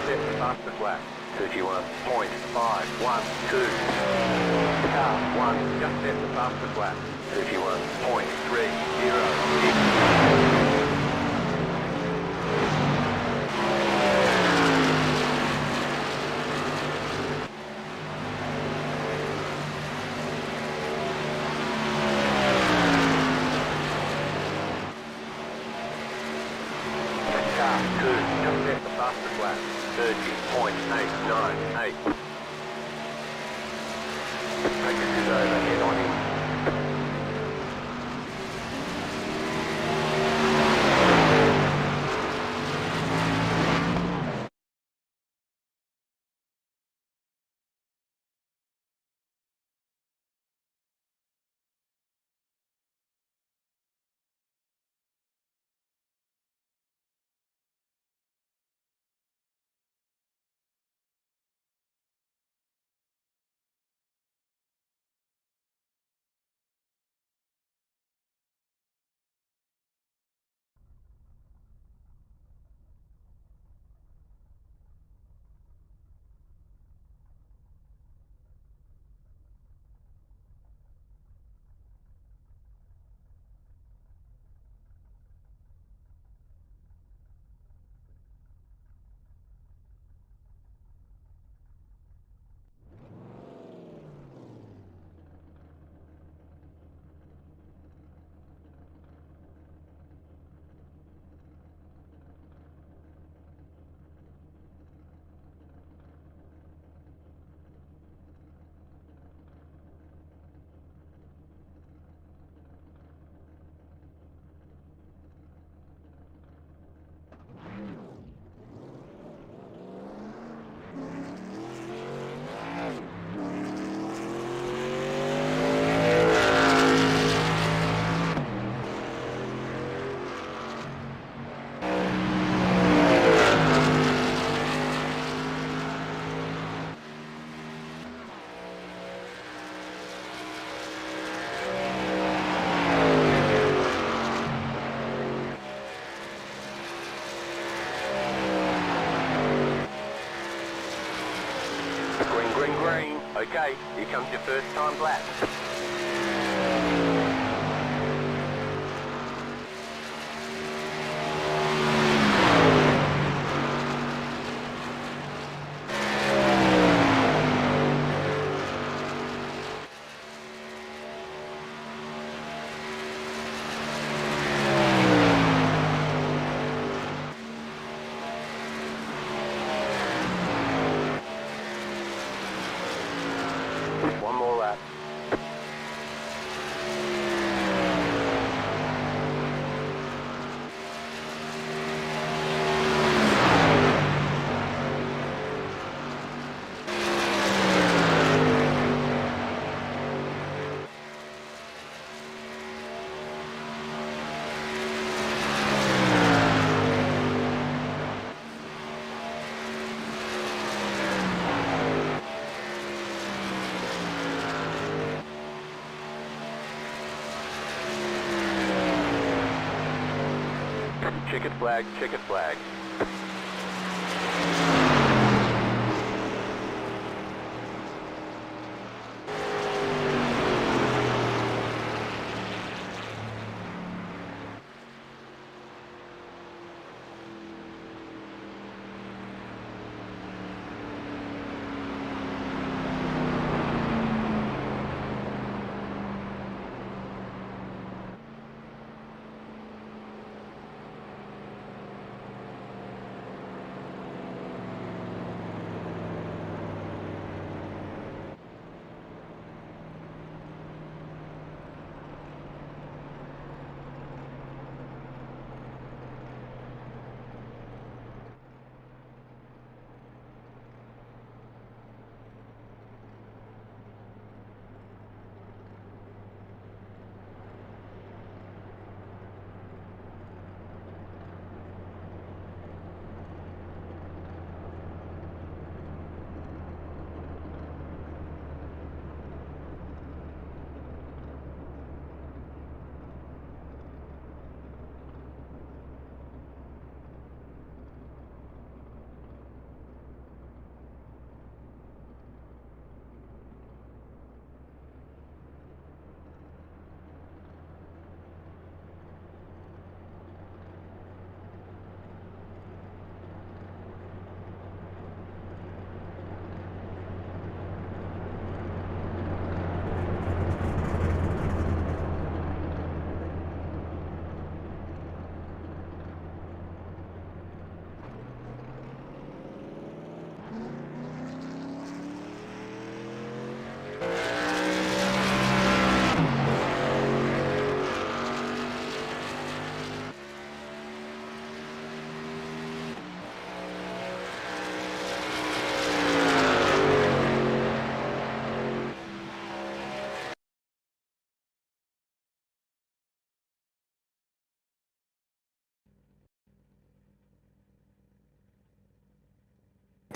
set the fastest lap. 31.512. Car 1, just set the fastest lap. 31.306. Car 2, just set the fastest lap. 30.898. Focus is over, head on him. Green. Okay, here comes your first time lap. One more lap. Checkered flag.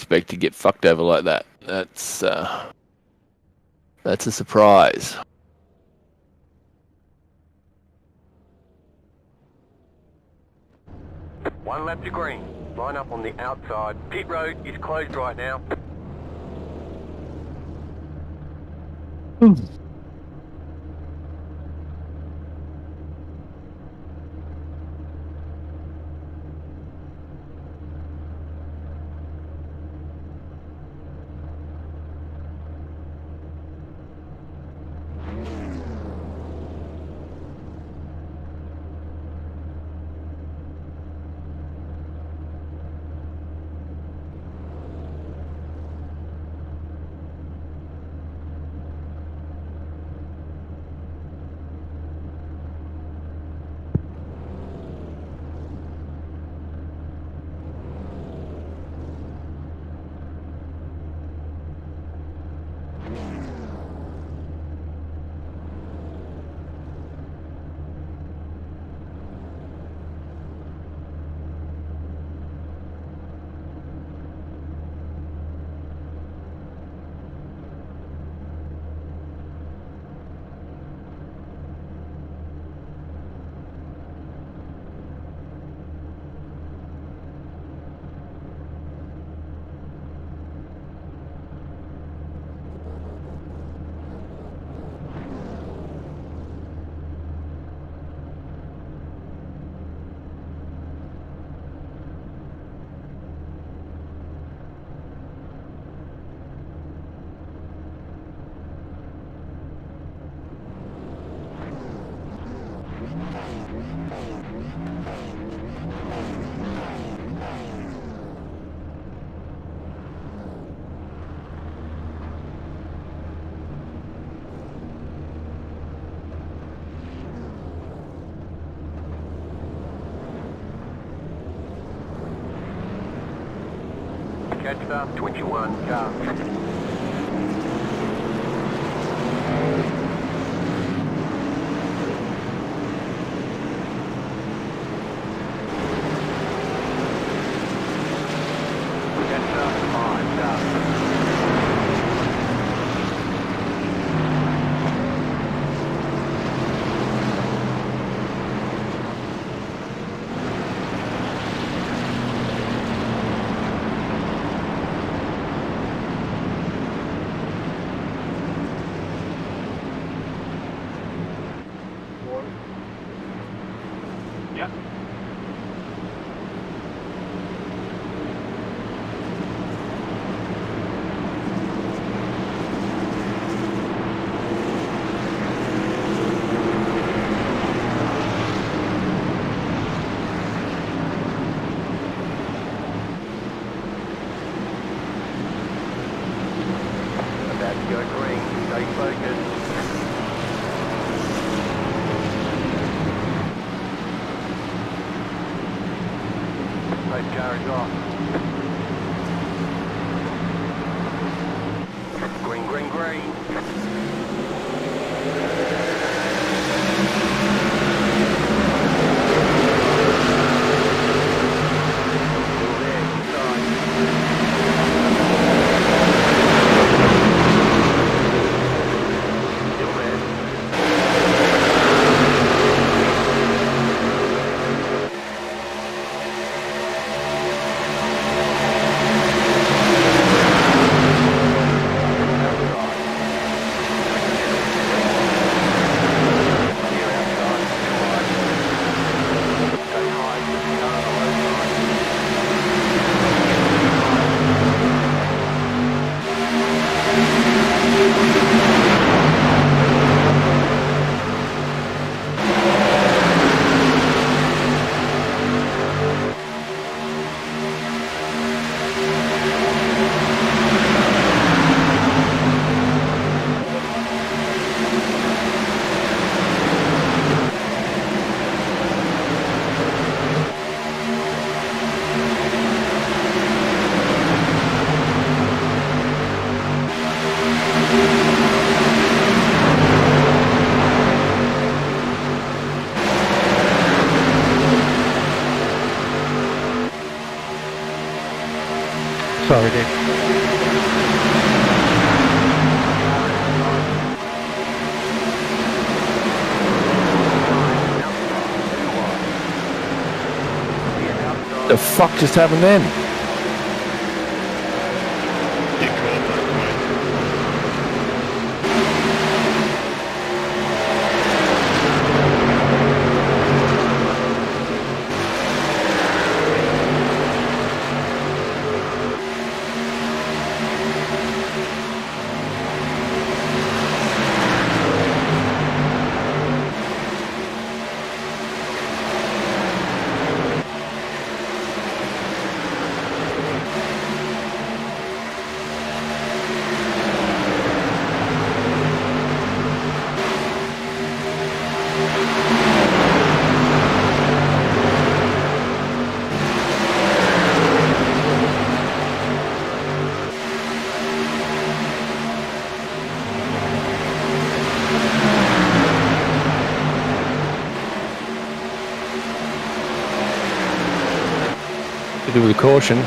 expect to get fucked over like that. That's a surprise. One lap to green. Line up on the outside. Pit road is closed right now. Catch up, 21 car. Yep. About to go green. Stay focused. Both cars off. Green, green, green. Still there, inside. Still there. Outside. Sorry, dude. The fuck just happened then? Get caught that way. To do with caution.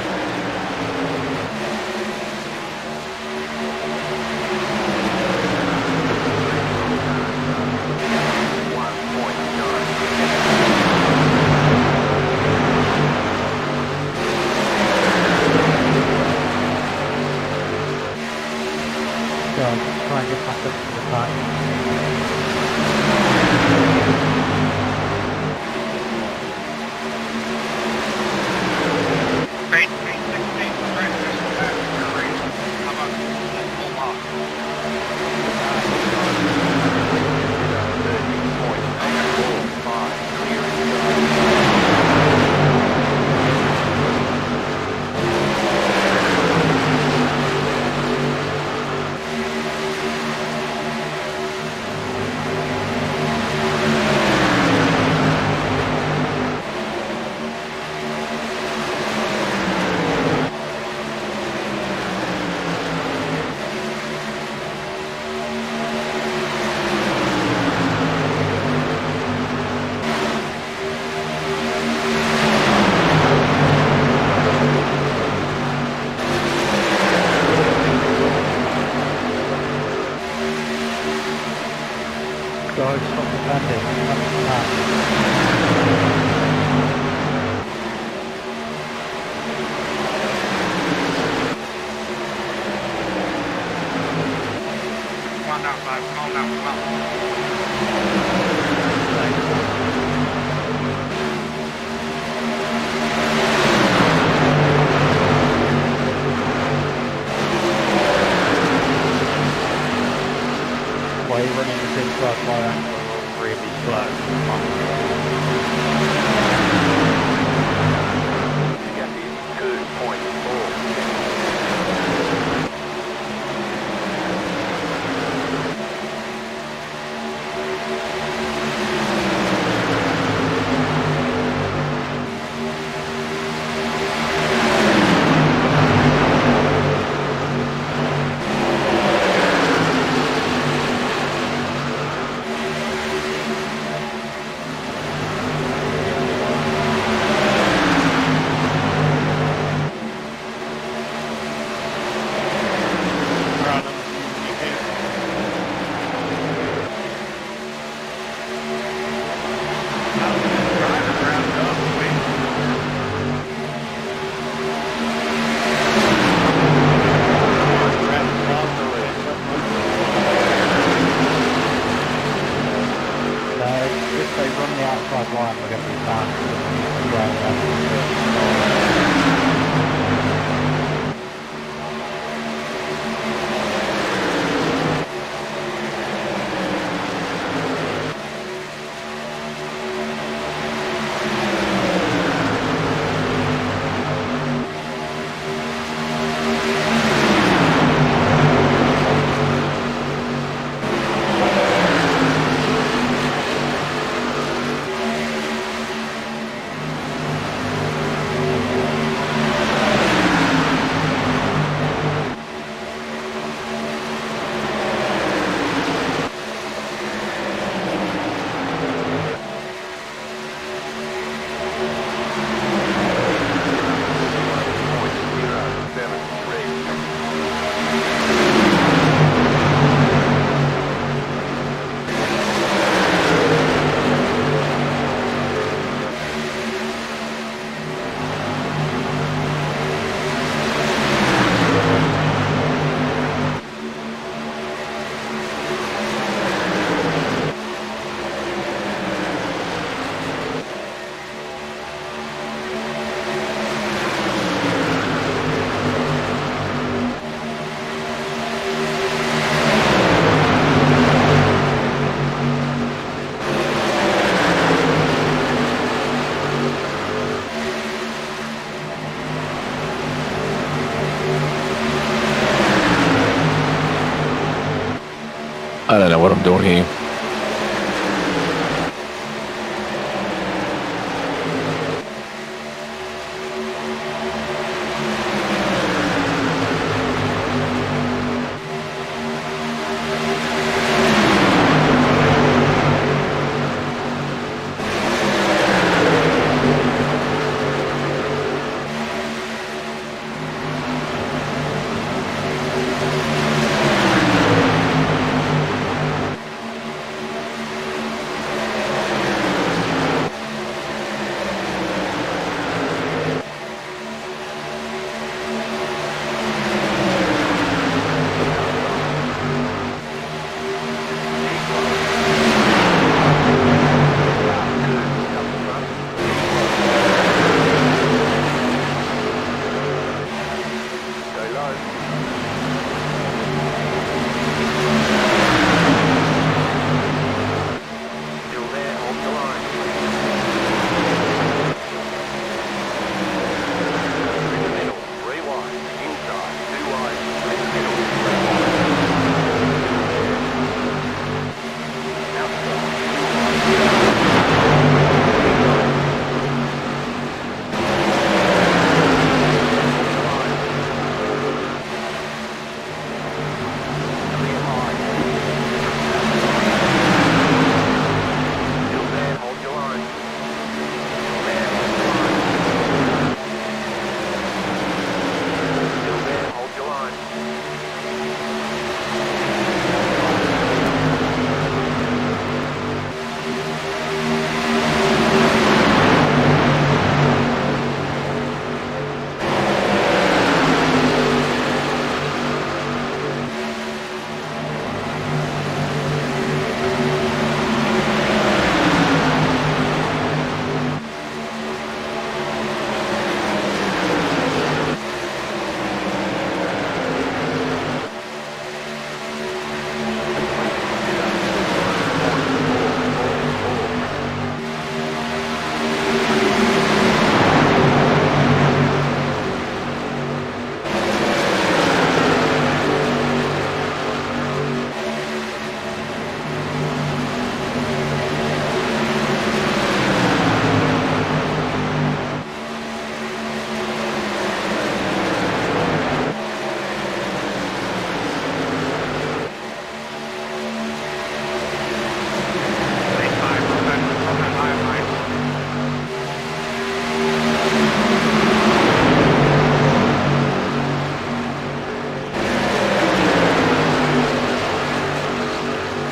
Go on, try and get back up to the park. Go, stop the bandit. Up the park. Why are you running the same truck while I'm really slow? You got these 2.4. If they run the outside line, we're going to be fast. I don't know what I'm doing here.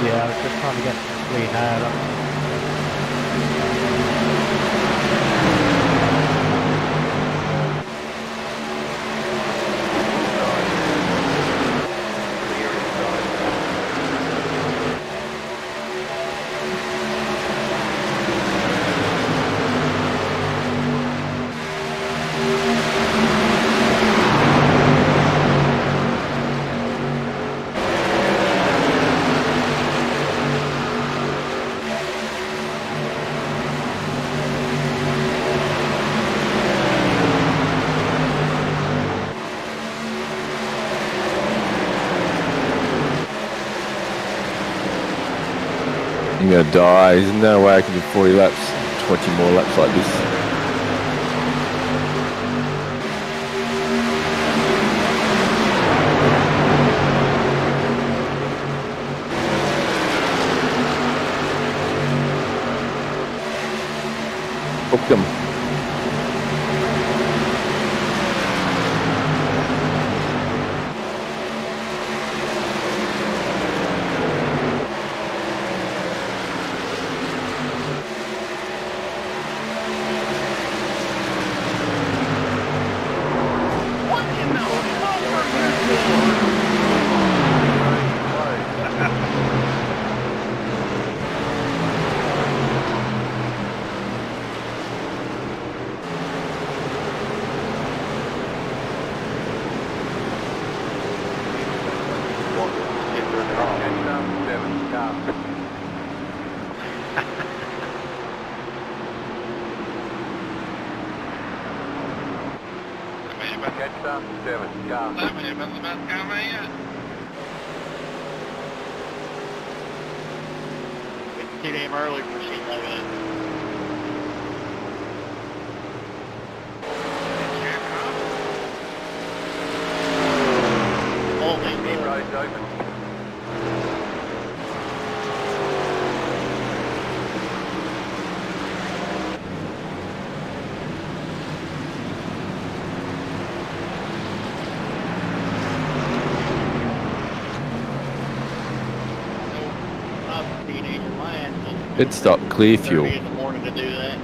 Yeah, I was just trying to get some clean air. I'm gonna die. There's no way I can do 40 laps, 20 more laps like this. Book them. Catch 7, car. Let me about the best car, mate. too damn early for shit like that. Holy Main shit. road's open. I'm a teenager, my ass. Pit stop, clear fuel. 30 in the morning to do that.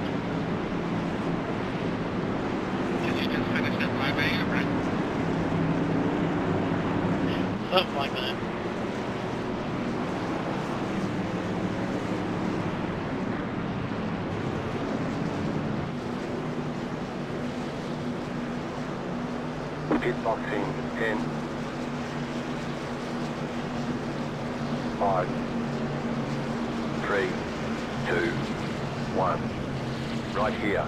Did you just finish at 5 a.m., right? Yeah, something like that. Pit box in 10. 5. 3, 2, 1. Right here.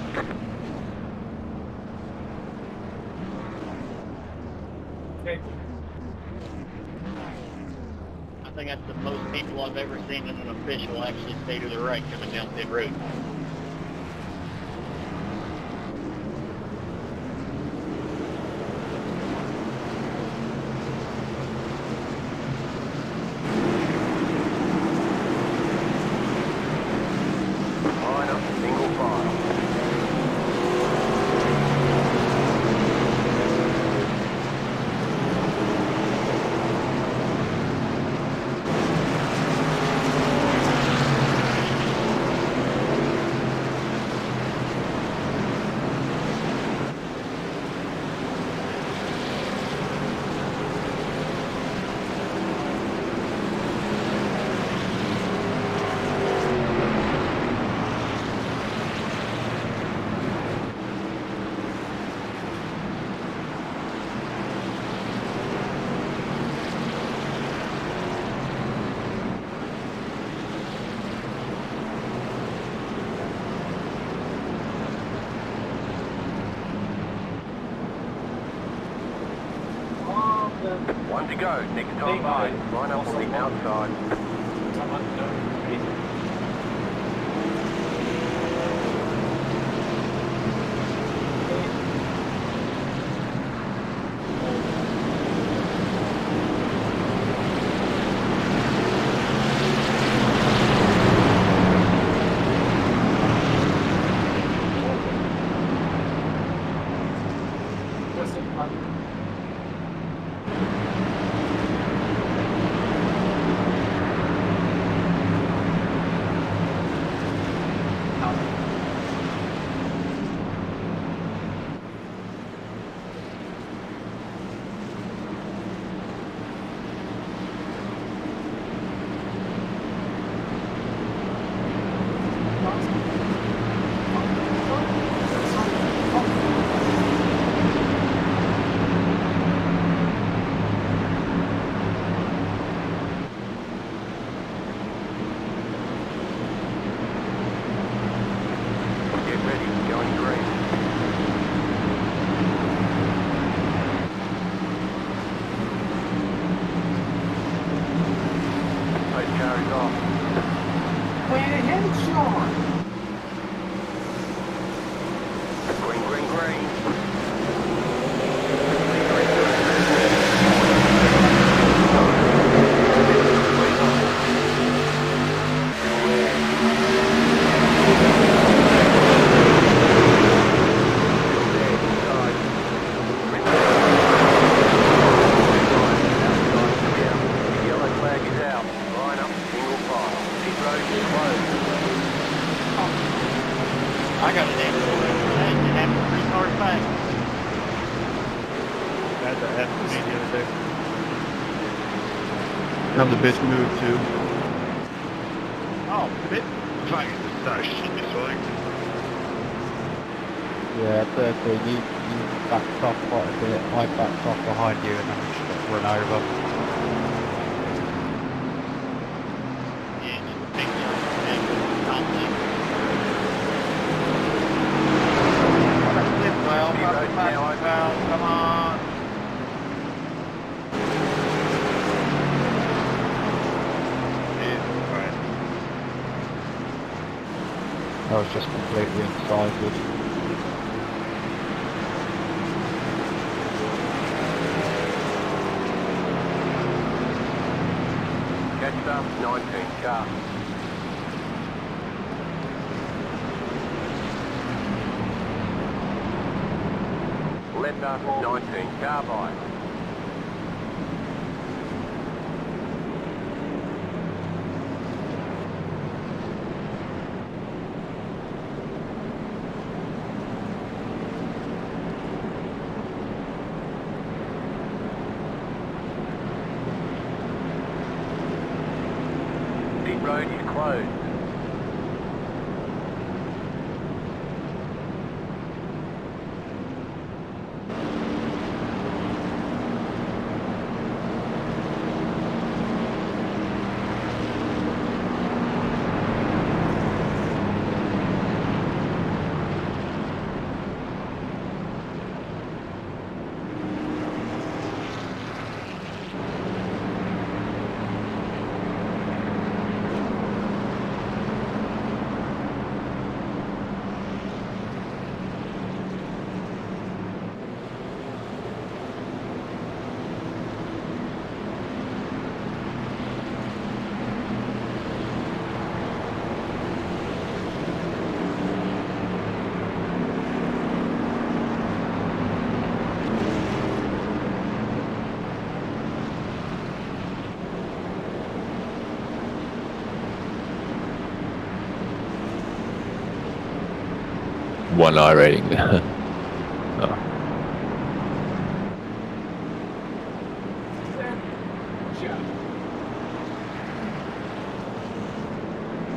I think that's the most people I've ever seen in an official actually stay to the right coming down pit road. Line up, single file. One to go. Next time by. Line up on the outside. Get ready. Going green. Those carries off. Green, green, green. Yellow flag is out. Line up, single file. Pit road is closed. I got an ambulance. I didn't have to restart back. Had that happen to me the other day. Have the bitch move too. Oh, bit. Fucking just start shitting fine. Yeah, Berkeley, you backed off quite a bit. I backed off behind you and then just got run over. Yeah, just big something. Well, come on. Yeah, right. car's just completely unsighted. Catch up, 19 car. Left up, 19 car by. Pit road is closed. One eye rating. Oh.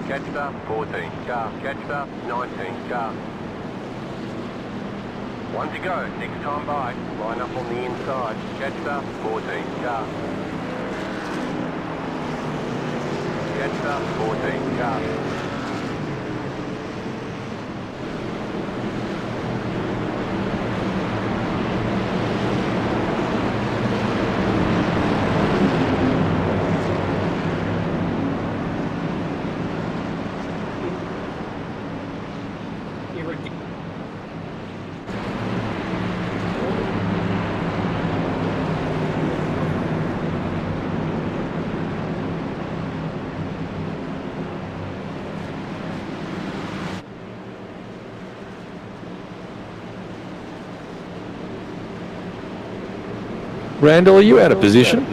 Catch up, 14 car. Catch up, 19 car. One to go, next time by. Line up on the inside. Catch up, 14 car. Catch up, 14 car. Randall, are you out of position?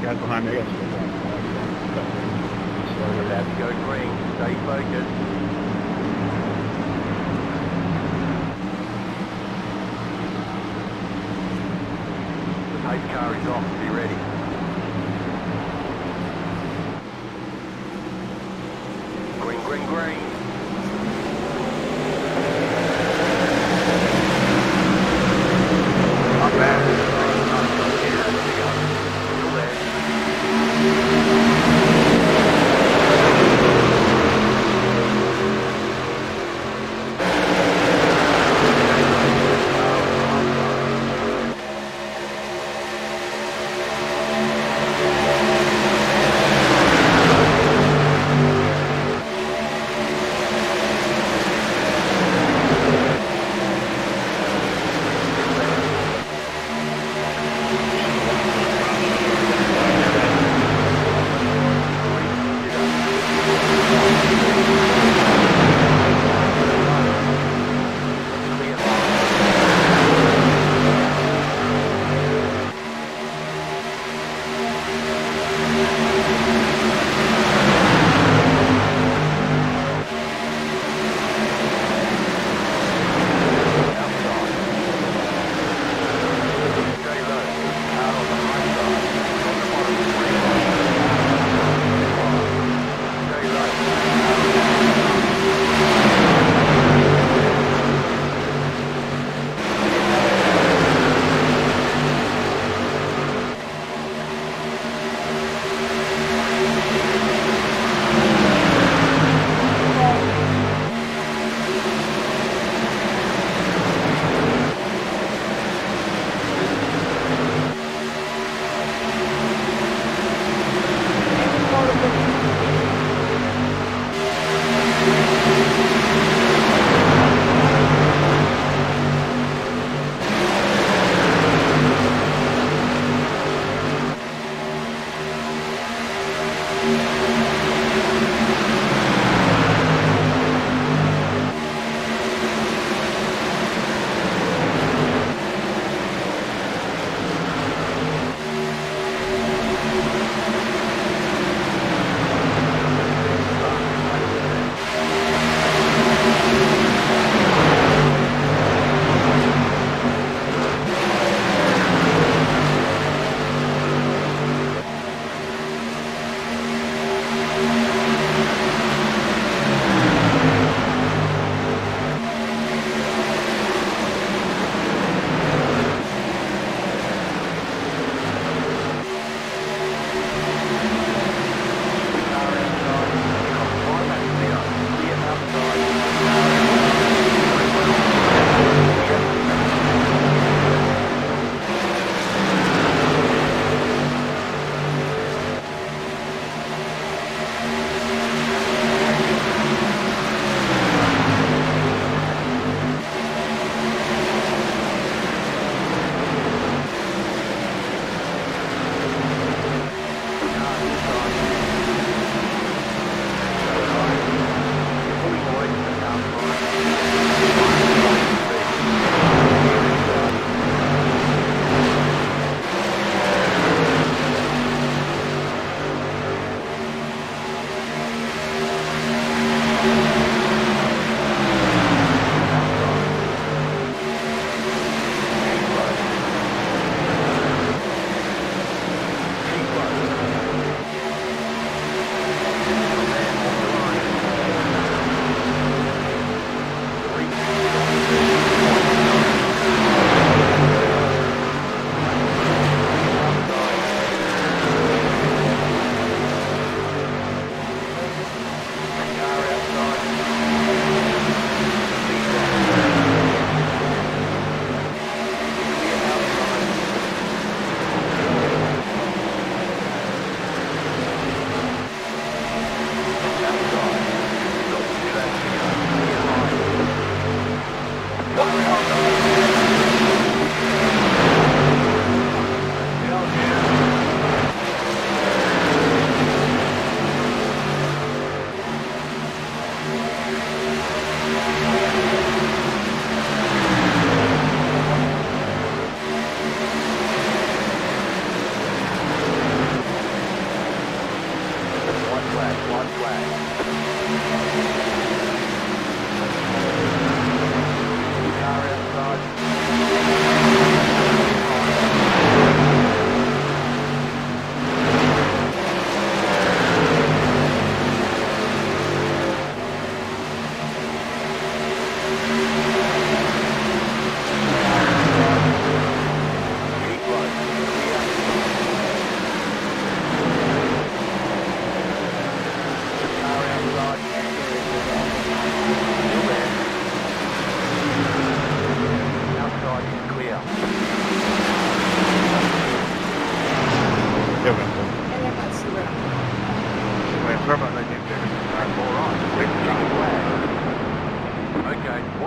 Guys behind me. About to go green. Stay focused. The pace car is off. Be ready. Green, green, green. Not bad. Still there.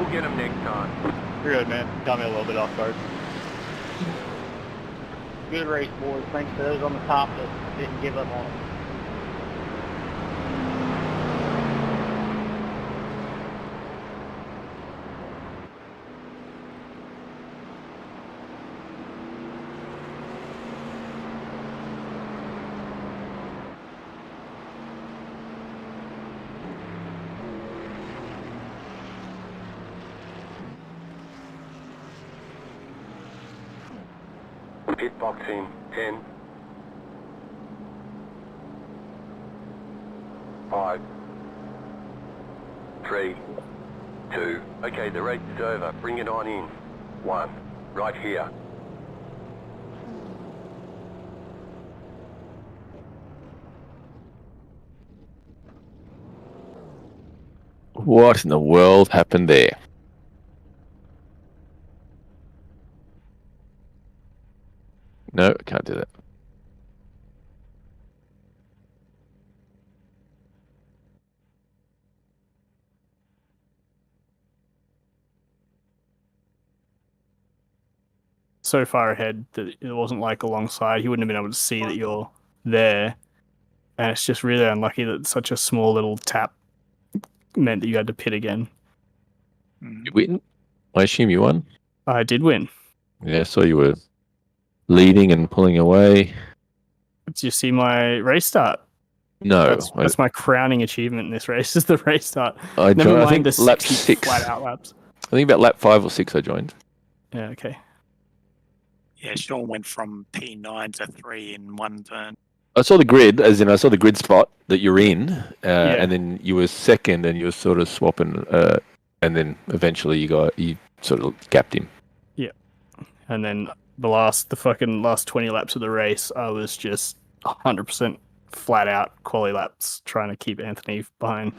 We'll get them next time. You're good, man. Got me a little bit off guard. Good race, boys. Thanks to those on the top that didn't give up on it. Pit boxing 10, 5, 3, 2. Okay, the race is over. Bring it on in. 1, right here. What in the world happened there? No, I can't do that. So far ahead that it wasn't like alongside. He wouldn't have been able to see that you're there. And it's just really unlucky that such a small little tap meant that you had to pit again. You win? I assume you won? I did win. Yeah, so you were leading and pulling away. Did you see my race start? No. That's my crowning achievement in this race, is the race start. I Never mind think the lap 60 6. flat out laps. I think about lap 5 or 6 I joined. Yeah, okay. Yeah, Sean went from P9 to 3 in one turn. I saw the grid, as in I saw the grid spot that you're in, and then you were second, and you were sort of swapping, and then eventually you sort of gapped him. Yeah, and then the fucking last 20 laps of the race, I was just 100% flat out quali laps trying to keep Anthony behind.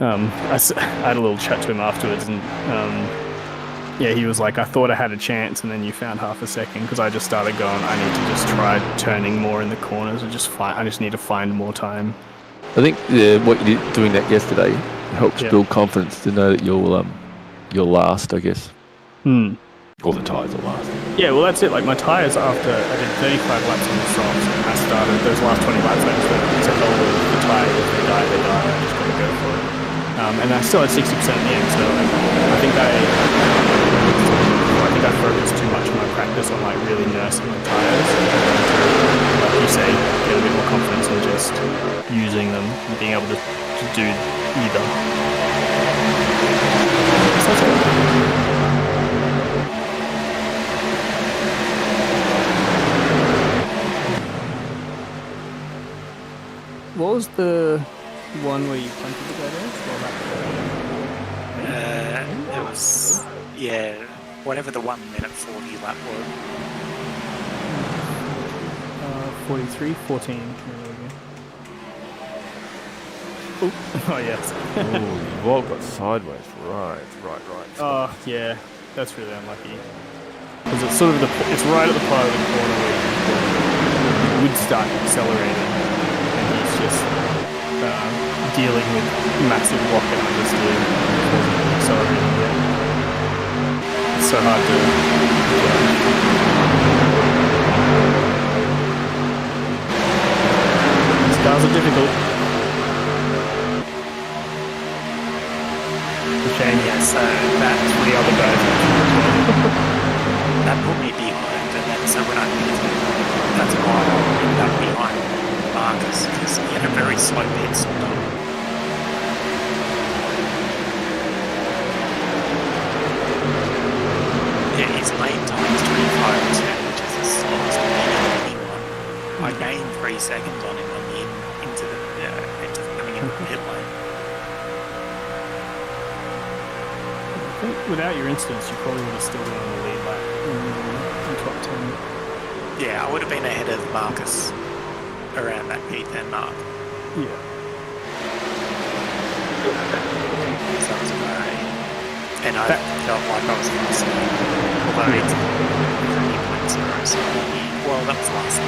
I had a little chat to him afterwards, and yeah, he was like, I thought I had a chance, and then you found half a second, because I just started going, I need to just try turning more in the corners, and I just need to find more time. I think what you did doing that yesterday helps build confidence to know that you're last, I guess. Or the tyres are last. Yeah, well, that's it. Like, my tyres, after I did 35 laps on the softs, and I started those last 20 laps, I just went, said, oh, the tyre, if they die, I just got to go for it. And I still had 60% in the end, so I think I focused too much on my practice on, like, really nursing the tyres. Like you say, get a bit more confidence in just using them and being able to do either. So that's good. What was the one where you punted the guy there? It was, whatever the 1 minute 40 lap was. 43, 14. Oh, yes. Oh, Walt got sideways. Right. Oh, yeah. That's really unlucky. Because it's sort of it's right at the part of the corner where you would start accelerating. He's just dealing with massive lock and understeer and accelerating yet. It's so hard to These cars are difficult. It's a shame. Yeah, so that's For the other guys. that put me behind, and then so when I pitted, that's why I ended up behind Marcus, because he had a very slow pit stop. Yeah, his lane time is 25%, which is the slowest anyone. I gained 3 seconds on him on the into coming into the pit lane. I think without your instance, you probably would have still been on the lead lap in top 10. Yeah, I would have been ahead of Marcus around that P10 mark. Yeah. So that was great. And I felt like I was fast. Although it's 3.0, so well, that was last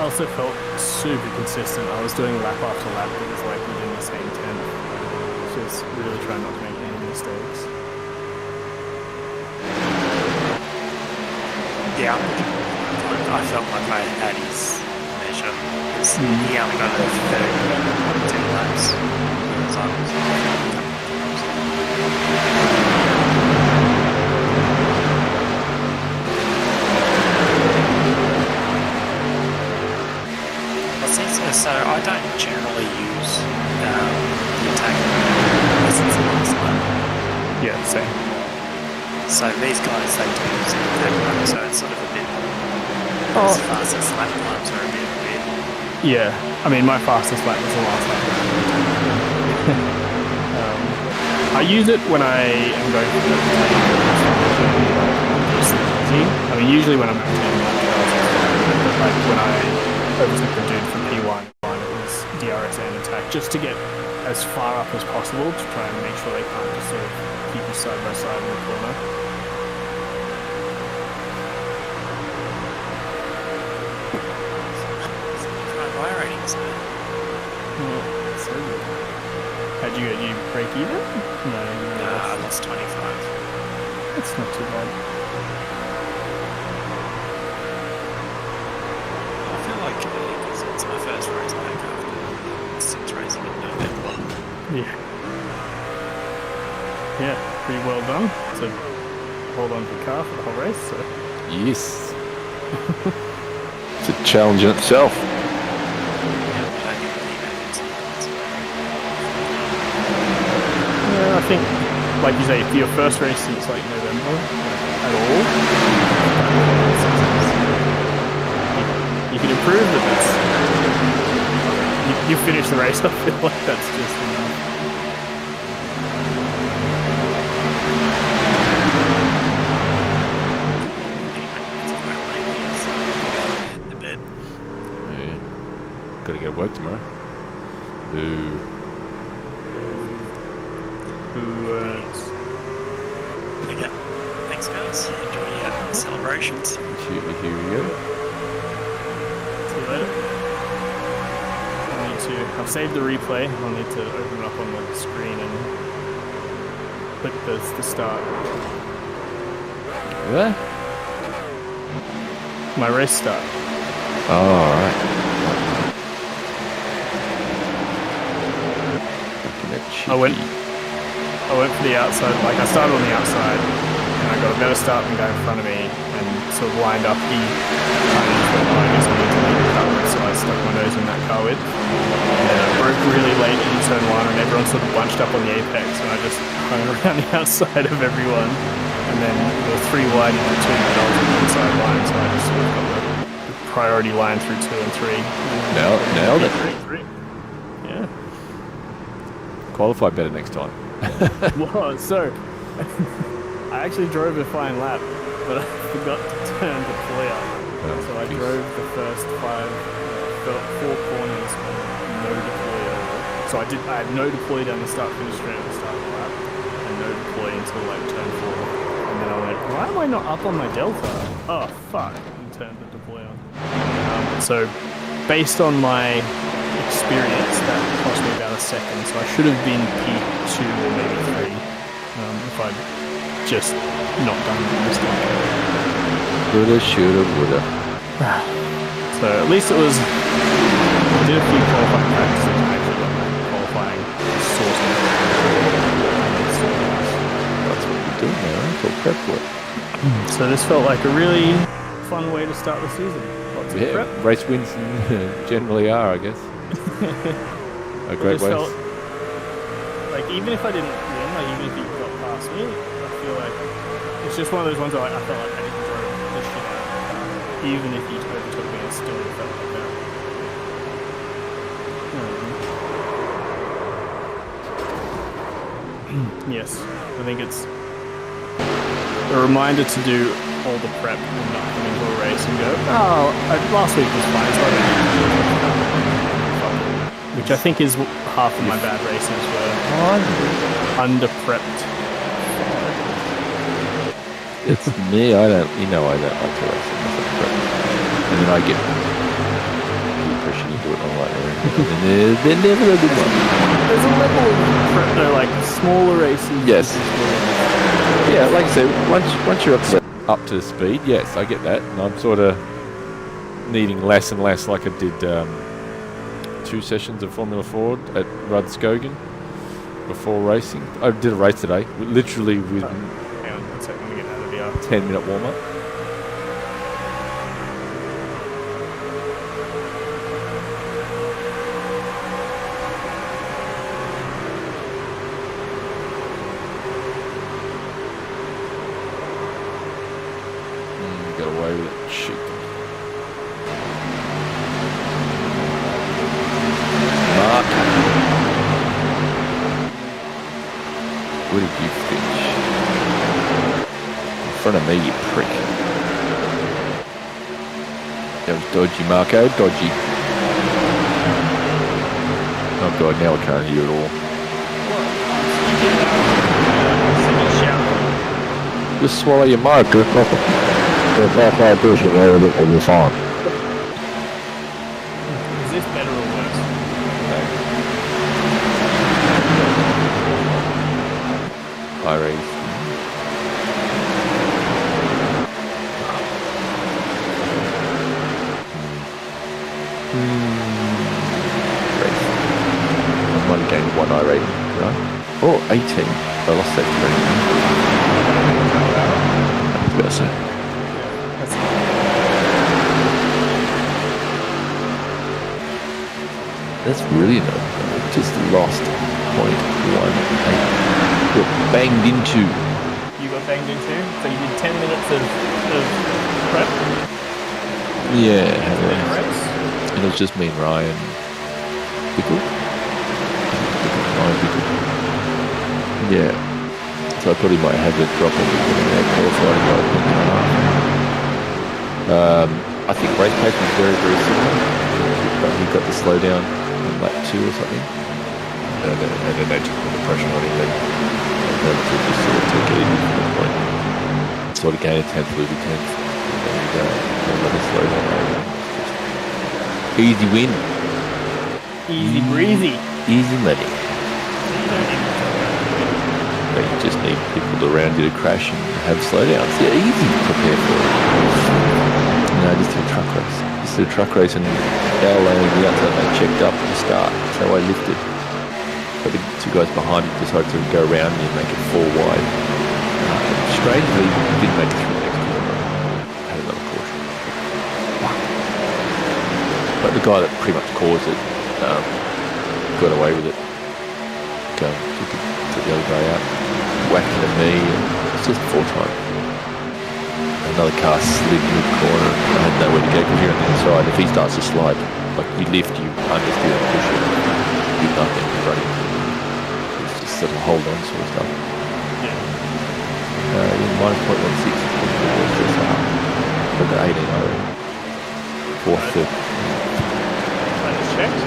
also felt super consistent. I was doing lap after lap that was like within the same 10. Just really trying not to make any mistakes. Yeah, I felt like I had his measure. He only got a 10 laps. Whereas I was so I don't generally use the attack since the last lap. Yeah, same. So these guys, they do use the attack lap, so it's sort of a bit... As fastest lap times are a bit weird. Yeah, I mean, my fastest lap was the last lap. I use it when I am going for the I mean, usually when I'm doing but like when I overtook the dude from P1, it was DRS and attack, just to get as far up as possible to try and make sure they can't just sort of keep you side by side in the corner. My ratings, man. Yeah, so good. Did you break even? No, I lost 25. That's not too bad. I feel like because it's my first race back after 6 racing in November. Yeah. Yeah, pretty well done. So hold on to the car for the whole race. So. Yes. It's a challenge in itself. Yeah, I think, like you say, for your first race since like November at all, you can improve, but that's you finish the race. I feel like that's just enough. Yeah. Gotta go to work tomorrow. Ooh. Okay. Thanks, guys. Enjoy your celebrations. Here we go. See you later. I've saved the replay. I'll need to open it up on the screen and click the start. There? My race start. Oh, alright. I went for the outside, like I started on the outside and I got a better start than the guy in front of me and sort of lined up. He kind of thought, oh, I guess I need to leave the car width, so I stuck my nose in that car width. And then I broke really late in turn 1 and everyone sort of bunched up on the apex and I just hung around the outside of everyone. And then there were 3 wide and 2 and I was on the inside line, so I just sort of got the priority line through 2 and 3. Nailed it. 3. Yeah. Qualify better next time. Well, so I actually drove a fine lap, but I forgot to turn deployer. So I drove the first 4 corners on no deployer. So I had no deploy down the start-finish straight at the start of the lap, and no deploy until like turn 4. And then I went, why am I not up on my delta? Oh fuck! And turned the deploy on. So based on my experience, that cost me about a second, so I should have been P2 or maybe 3 if I'd just not done the mistake. Coulda, shoulda, woulda. So at least it was, I did a few qualifying practices and actually got my qualifying sorted. That's what you're doing now, right? For prep work. So this felt like a really fun way to start the season. Lots of prep. Race wins generally are, I guess. A great way. Felt like even if I didn't win, like even if you got past me, I feel like it's just one of those ones where I felt like I didn't throw the shit out of the car. Even if you overtook me, it still felt like that. Yes, I think it's a reminder to do all the prep and not come into a race and go, oh, last week was fine, so I don't need to do it. Which I think is half of my bad races were under-prepped. It's me, I don't like to race unless I'm prepped. And then I get And they're never a good one. There's a level of prep, though, like smaller races. Yes. Yeah, like I said, once you're up to speed, yes, I get that. And I'm sort of needing less and less, like I did 2 sessions of Formula Ford at Rudskogen before racing. I did a race today, literally with Hang on 1 second, let me get out of the 10-minute warm-up. Got away with it. Shit. Mark. Where did you finish? In front of me, you prick. That was dodgy, Marco. Dodgy. Oh god, now I can't hear at all. Just swallow your marker. Is this better or worse? Hi, Ray. I'm 1 game, 1 I rating, right? Oh, 18. I lost that rating. I was about to say. That's really no. Just lost 0.18. Got banged into. You got banged into? So you did 10 minutes of prep? Yeah. Race? It was just me and Ryan. Pickle? Ryan Pickle. Yeah. So I probably might have a drop off in there qualifying by a minute. I think race pace was very, very similar. But he got the slowdown on lap 2 or something. And then they took all the pressure on him. And just sort of took it easy from that point. Sort of gained a 10th, lose a 10th. And another slowdown. Easy win. Easy breezy. Easy money. But you just need people around you to crash and have slowdowns. Yeah, easy to prepare for it. No, just do a truck race. Just did a truck race and our lane, the outside lane checked up at the start. So I lifted. But the 2 guys behind me decided to go around me and make it 4 wide. Strangely, didn't make it through the next corner. Had another caution. But the guy that pretty much caused it got away with it. Took the other guy out. Whacked at me. And it's just 4 times. Another car slid mid-corner. I had nowhere to go because you're on the inside. If he starts to slide, like you lift, you understeer and push it. You do nothing, you're running. It's just sort of hold on sort of stuff. Minus 0.16. Look at 18 already. 4th, 5th. I just checked.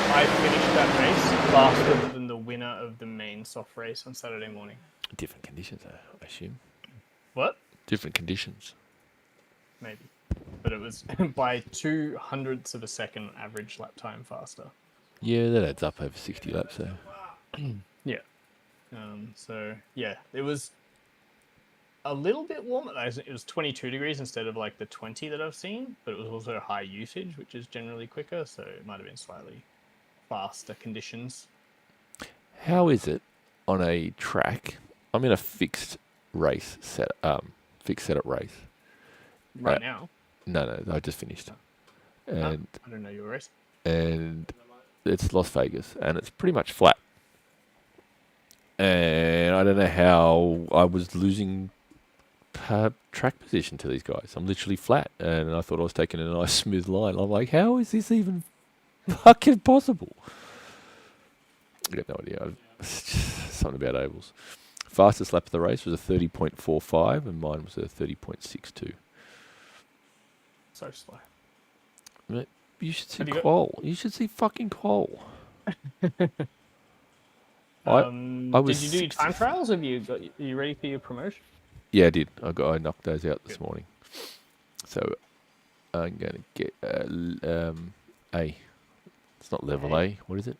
I finished that race faster than the winner of the main soft race on Saturday morning. Different conditions, I assume. What? Different conditions. Maybe. But it was by 0.02 of a second average lap time faster. Yeah, that adds up over 60 laps, so. Yeah. So, yeah, it was a little bit warmer. It was 22 degrees instead of like the 20 that I've seen, but it was also high usage, which is generally quicker, so it might have been slightly faster conditions. How is it on a track? I'm in a fixed race setup race. Right now? No, I just finished. And I don't know your race. And it's Las Vegas, and it's pretty much flat. And I don't know how I was losing track position to these guys. I'm literally flat, and I thought I was taking a nice smooth line. I'm like, how is this even fucking possible? I got no idea. It's just something about ovals. Fastest lap of the race was a 30.45, and mine was a 30.62. So slow. Mate, you should see Have you qual. You should see fucking qual. I was did you do time trials? Are you ready for your promotion? Yeah, I did. I knocked those out this morning. So I'm going to get A. It's not level A. What is it?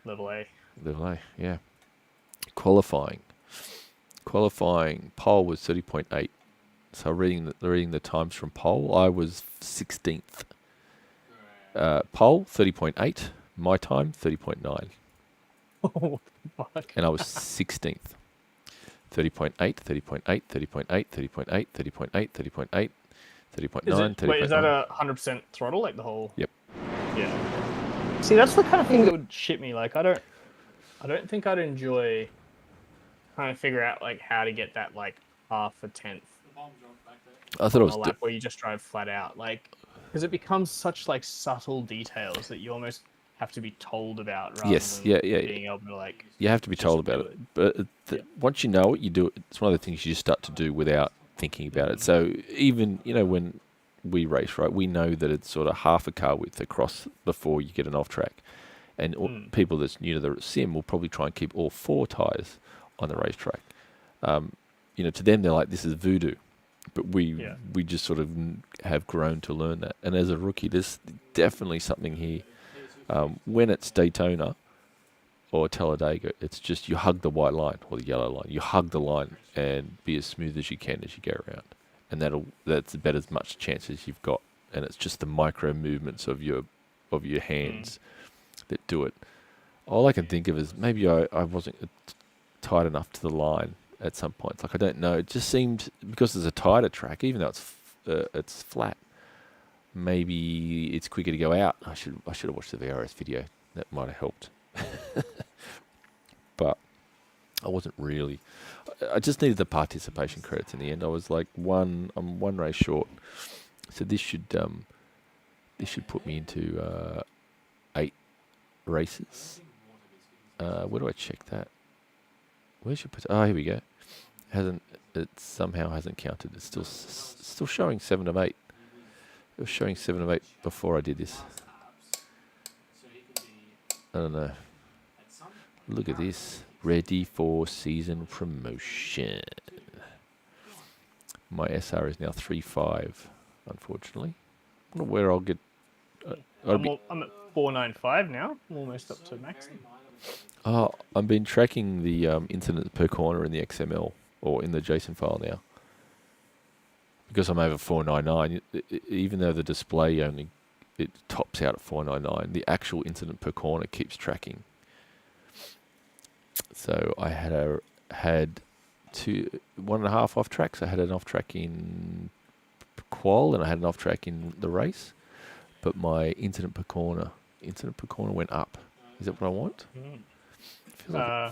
Level A. Level A. Yeah. Qualifying. Pole was 30.8. So reading the times from pole, I was 16th. Pole 30.8. My time 30.9, Oh, fuck. and I was 16th. 30.8, 30.8, 30.8, 30.8, 30.8, 30.8, 30.9, Wait, is that 30.9. a 100% throttle, like the whole? Yep. Yeah. See, that's the kind of thing that would shit me. Like, I don't think I'd enjoy trying to figure out like how to get that like half a tenth I thought it on was a lap where you just drive flat out, like, because it becomes such like subtle details that you almost have to be told about rather Yes, than yeah. being able to like. You have to be just told about do it, but once you know it, you do it. It's one of the things you just start to do without thinking about it. So even when we race, right, we know that it's sort of half a car width across before you get an off track, and people that's new to the sim will probably try and keep all 4 tires on the racetrack. To them they're like, this is voodoo, but we just sort of have grown to learn that. And as a rookie, there's definitely something here. When it's Daytona or Talladega, it's just you hug the white line or the yellow line. You hug the line and be as smooth as you can as you go around, and that's about as much chance as you've got. And it's just the micro movements of your hands that do it. All I can think of is maybe I wasn't tight enough to the line at some points. Like, I don't know. It just seemed, because there's a tighter track, even though it's flat, maybe it's quicker to go out. I should have watched the VRS video. That might have helped. But I wasn't really. I just needed the participation credits in the end. I was like I'm one race short. So this should put me into 8 races. Where do I check that? Where should I put? Oh, here we go. It somehow hasn't counted. It's still showing 7 of 8. It was showing 7 of 8 before I did this. I don't know. Look at this. Ready for season promotion. My SR is now 3.5, unfortunately. I wonder where I'll get. I'm at 495 now. I'm almost up to max. Oh, I've been tracking the incidents per corner in the XML or in the JSON file now. Because I'm over 499, even though the display it tops out at 499, the actual incident per corner keeps tracking. So I had 1.5 off tracks. I had an off track in qual and I had an off track in the race, but my incident per corner went up. Is that what I want?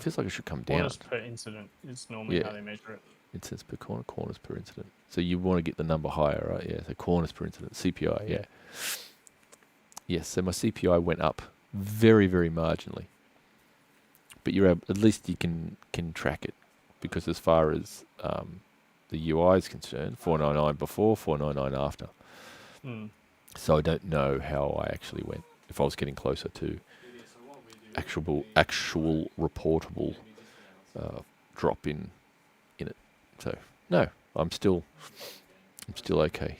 Feels like it should come down. Corners per incident is normally how they measure it. Incidents per corner, corners per incident. So you want to get the number higher, right? Yeah, so corners per incident, CPI, yeah. Yes, so my CPI went up very, very marginally. But at least you can track it, because as far as the UI is concerned, 499 before, 499 after. So I don't know how I actually went, if I was getting closer to actual reportable drop in it. So no, I'm still okay.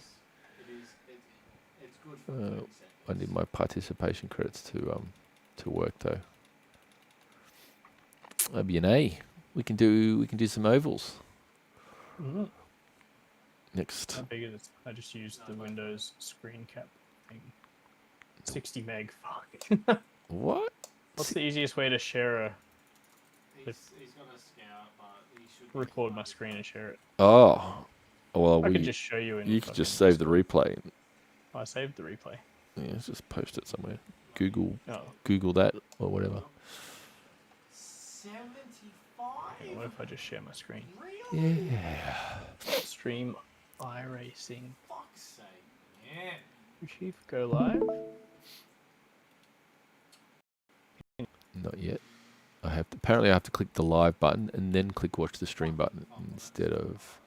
I need my participation credits to work though. That'd be an A. We can do some ovals. Next. How big is it? I just used the Windows screen cap thing. 60 meg. Fuck. What? What's the easiest way to share record my screen and share it? Oh, well, I could just show you. You could just save the replay. I saved the replay. Yeah, let's just post it somewhere. Google that or whatever. 75. Okay, what if I just share my screen? Yeah. Stream iRacing. Fuck's sake, man. Chief, go live. Not yet. Apparently I have to click the live button and then click watch the stream button instead of.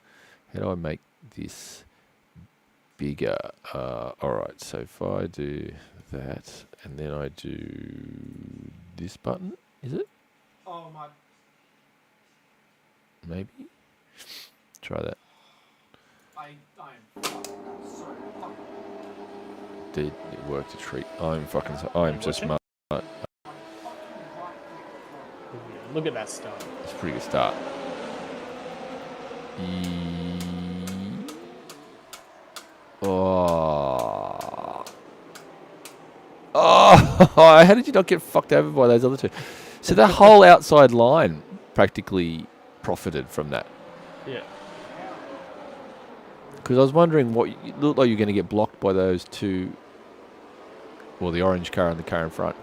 How do I make this bigger? Alright, so if I do that and then I do this button, is it? Oh my. Maybe? Try that. I'm so fucking. did work a treat. I'm so watching? smart. Look at that start. It's a pretty good start. Oh. Oh, how did you not get fucked over by those other two? So that whole outside line practically profited from that. Yeah. Because I was wondering what it looked like you're going to get blocked by those two, well, the orange car and the car in front.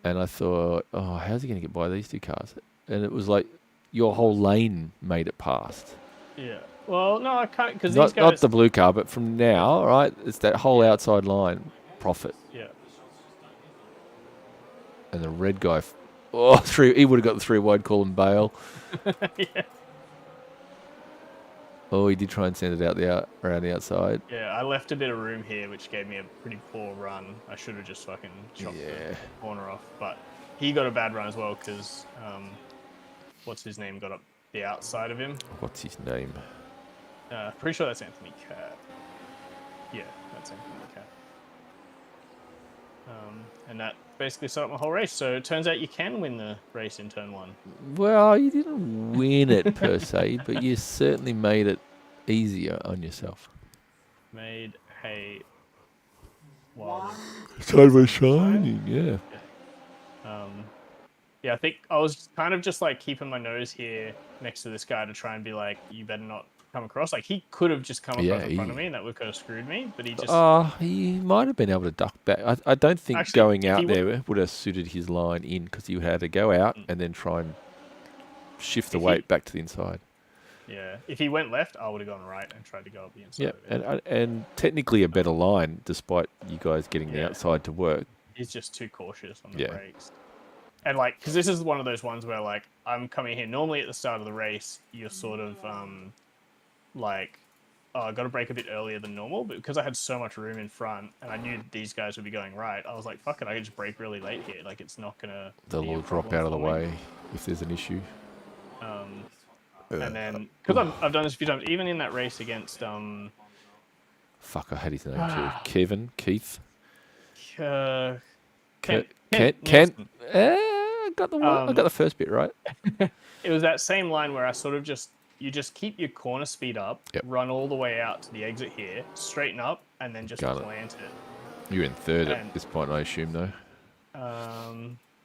And I thought, oh, how's he going to get by these two cars? And it was like your whole lane made it past. Yeah. Well, no, I can't because these Not guys. the blue car, but from now, right? It's that whole outside line profit. Yeah. And the red guy, he would have got the 3 wide call and bail. Yeah. Oh, he did try and send it out around the outside. Yeah, I left a bit of room here, which gave me a pretty poor run. I should have just fucking chopped the corner off, but he got a bad run as well because what's his name got up the outside of him. What's his name? Pretty sure that's Anthony Cat. Yeah, that's Anthony Cat. And that basically set up my whole race. So it turns out you can win the race in turn 1. Well, you didn't win it per se, but you certainly made it easier on yourself. Made hay while Sun was shining, yeah. Yeah, I think I was kind of just like keeping my nose here next to this guy to try and be like, you better not come across. Like he could have just come across in front of me and that would have screwed me, but he just... he might have been able to duck back. I don't think Actually, going out there would have suited his line in because he had to go out and then try and shift the weight back to the inside. Yeah, if he went left, I would have gone right and tried to go up the inside. Yeah, and technically a better line, despite you guys getting the outside to work. He's just too cautious on the brakes. And like, because this is one of those ones where like, I'm coming here, normally at the start of the race, you're sort of like, oh, I got to brake a bit earlier than normal, but because I had so much room in front and I knew these guys would be going right, I was like, fuck it, I can just brake really late here. Like, it's not going to... They'll all drop out of the way if there's an issue. And then, because I've done this a few times, even in that race against... Fuck, I had his name too. Keith. Kent. I got the first bit right. It was that same line where I sort of you just keep your corner speed up, run all the way out to the exit here, straighten up, and then just plant it. You're in third at this point, I assume, though.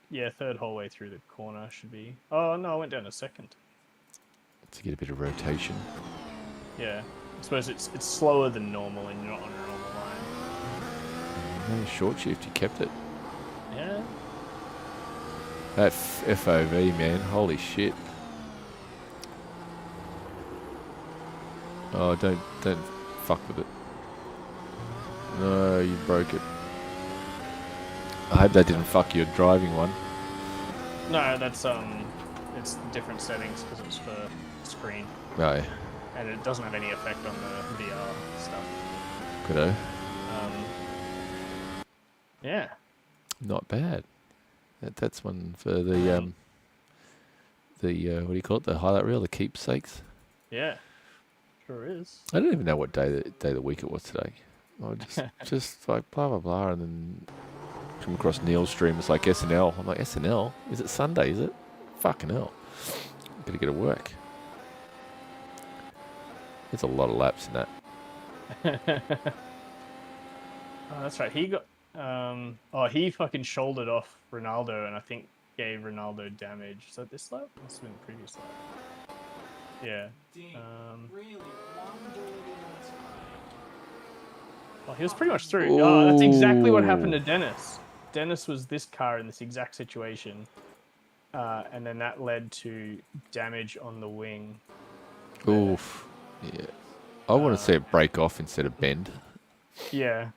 Yeah, third whole way through the corner should be. Oh no, I went down to second. To get a bit of rotation. Yeah, I suppose it's slower than normal, and you're not on a normal line. No, short shift, you kept it. Yeah. That FOV, man, holy shit. Oh, don't fuck with it. No, you broke it. I hope that didn't fuck your driving one. No, that's it's different settings because it's for screen. No. And it doesn't have any effect on the VR stuff. Goodo. Yeah. Not bad. That's one for the what do you call it? The highlight reel, the keepsakes. Yeah. Sure is. I don't even know what day of the week it was today. I just like blah blah blah, and then come across Neil's stream. It's like SNL. I'm like, SNL? Is it Sunday? Is it? Fucking hell! Gotta get to work. There's a lot of laps in that. Oh, that's right. He got. He fucking shouldered off Ronaldo, and I think gave Ronaldo damage. Is that this lap? Must have been the previous lap. Yeah. Well, he was pretty much through. Oh, that's exactly what happened to Dennis. Dennis was this car in this exact situation, and then that led to damage on the wing. Oof. Yeah. I want to see it break off instead of bend. Yeah.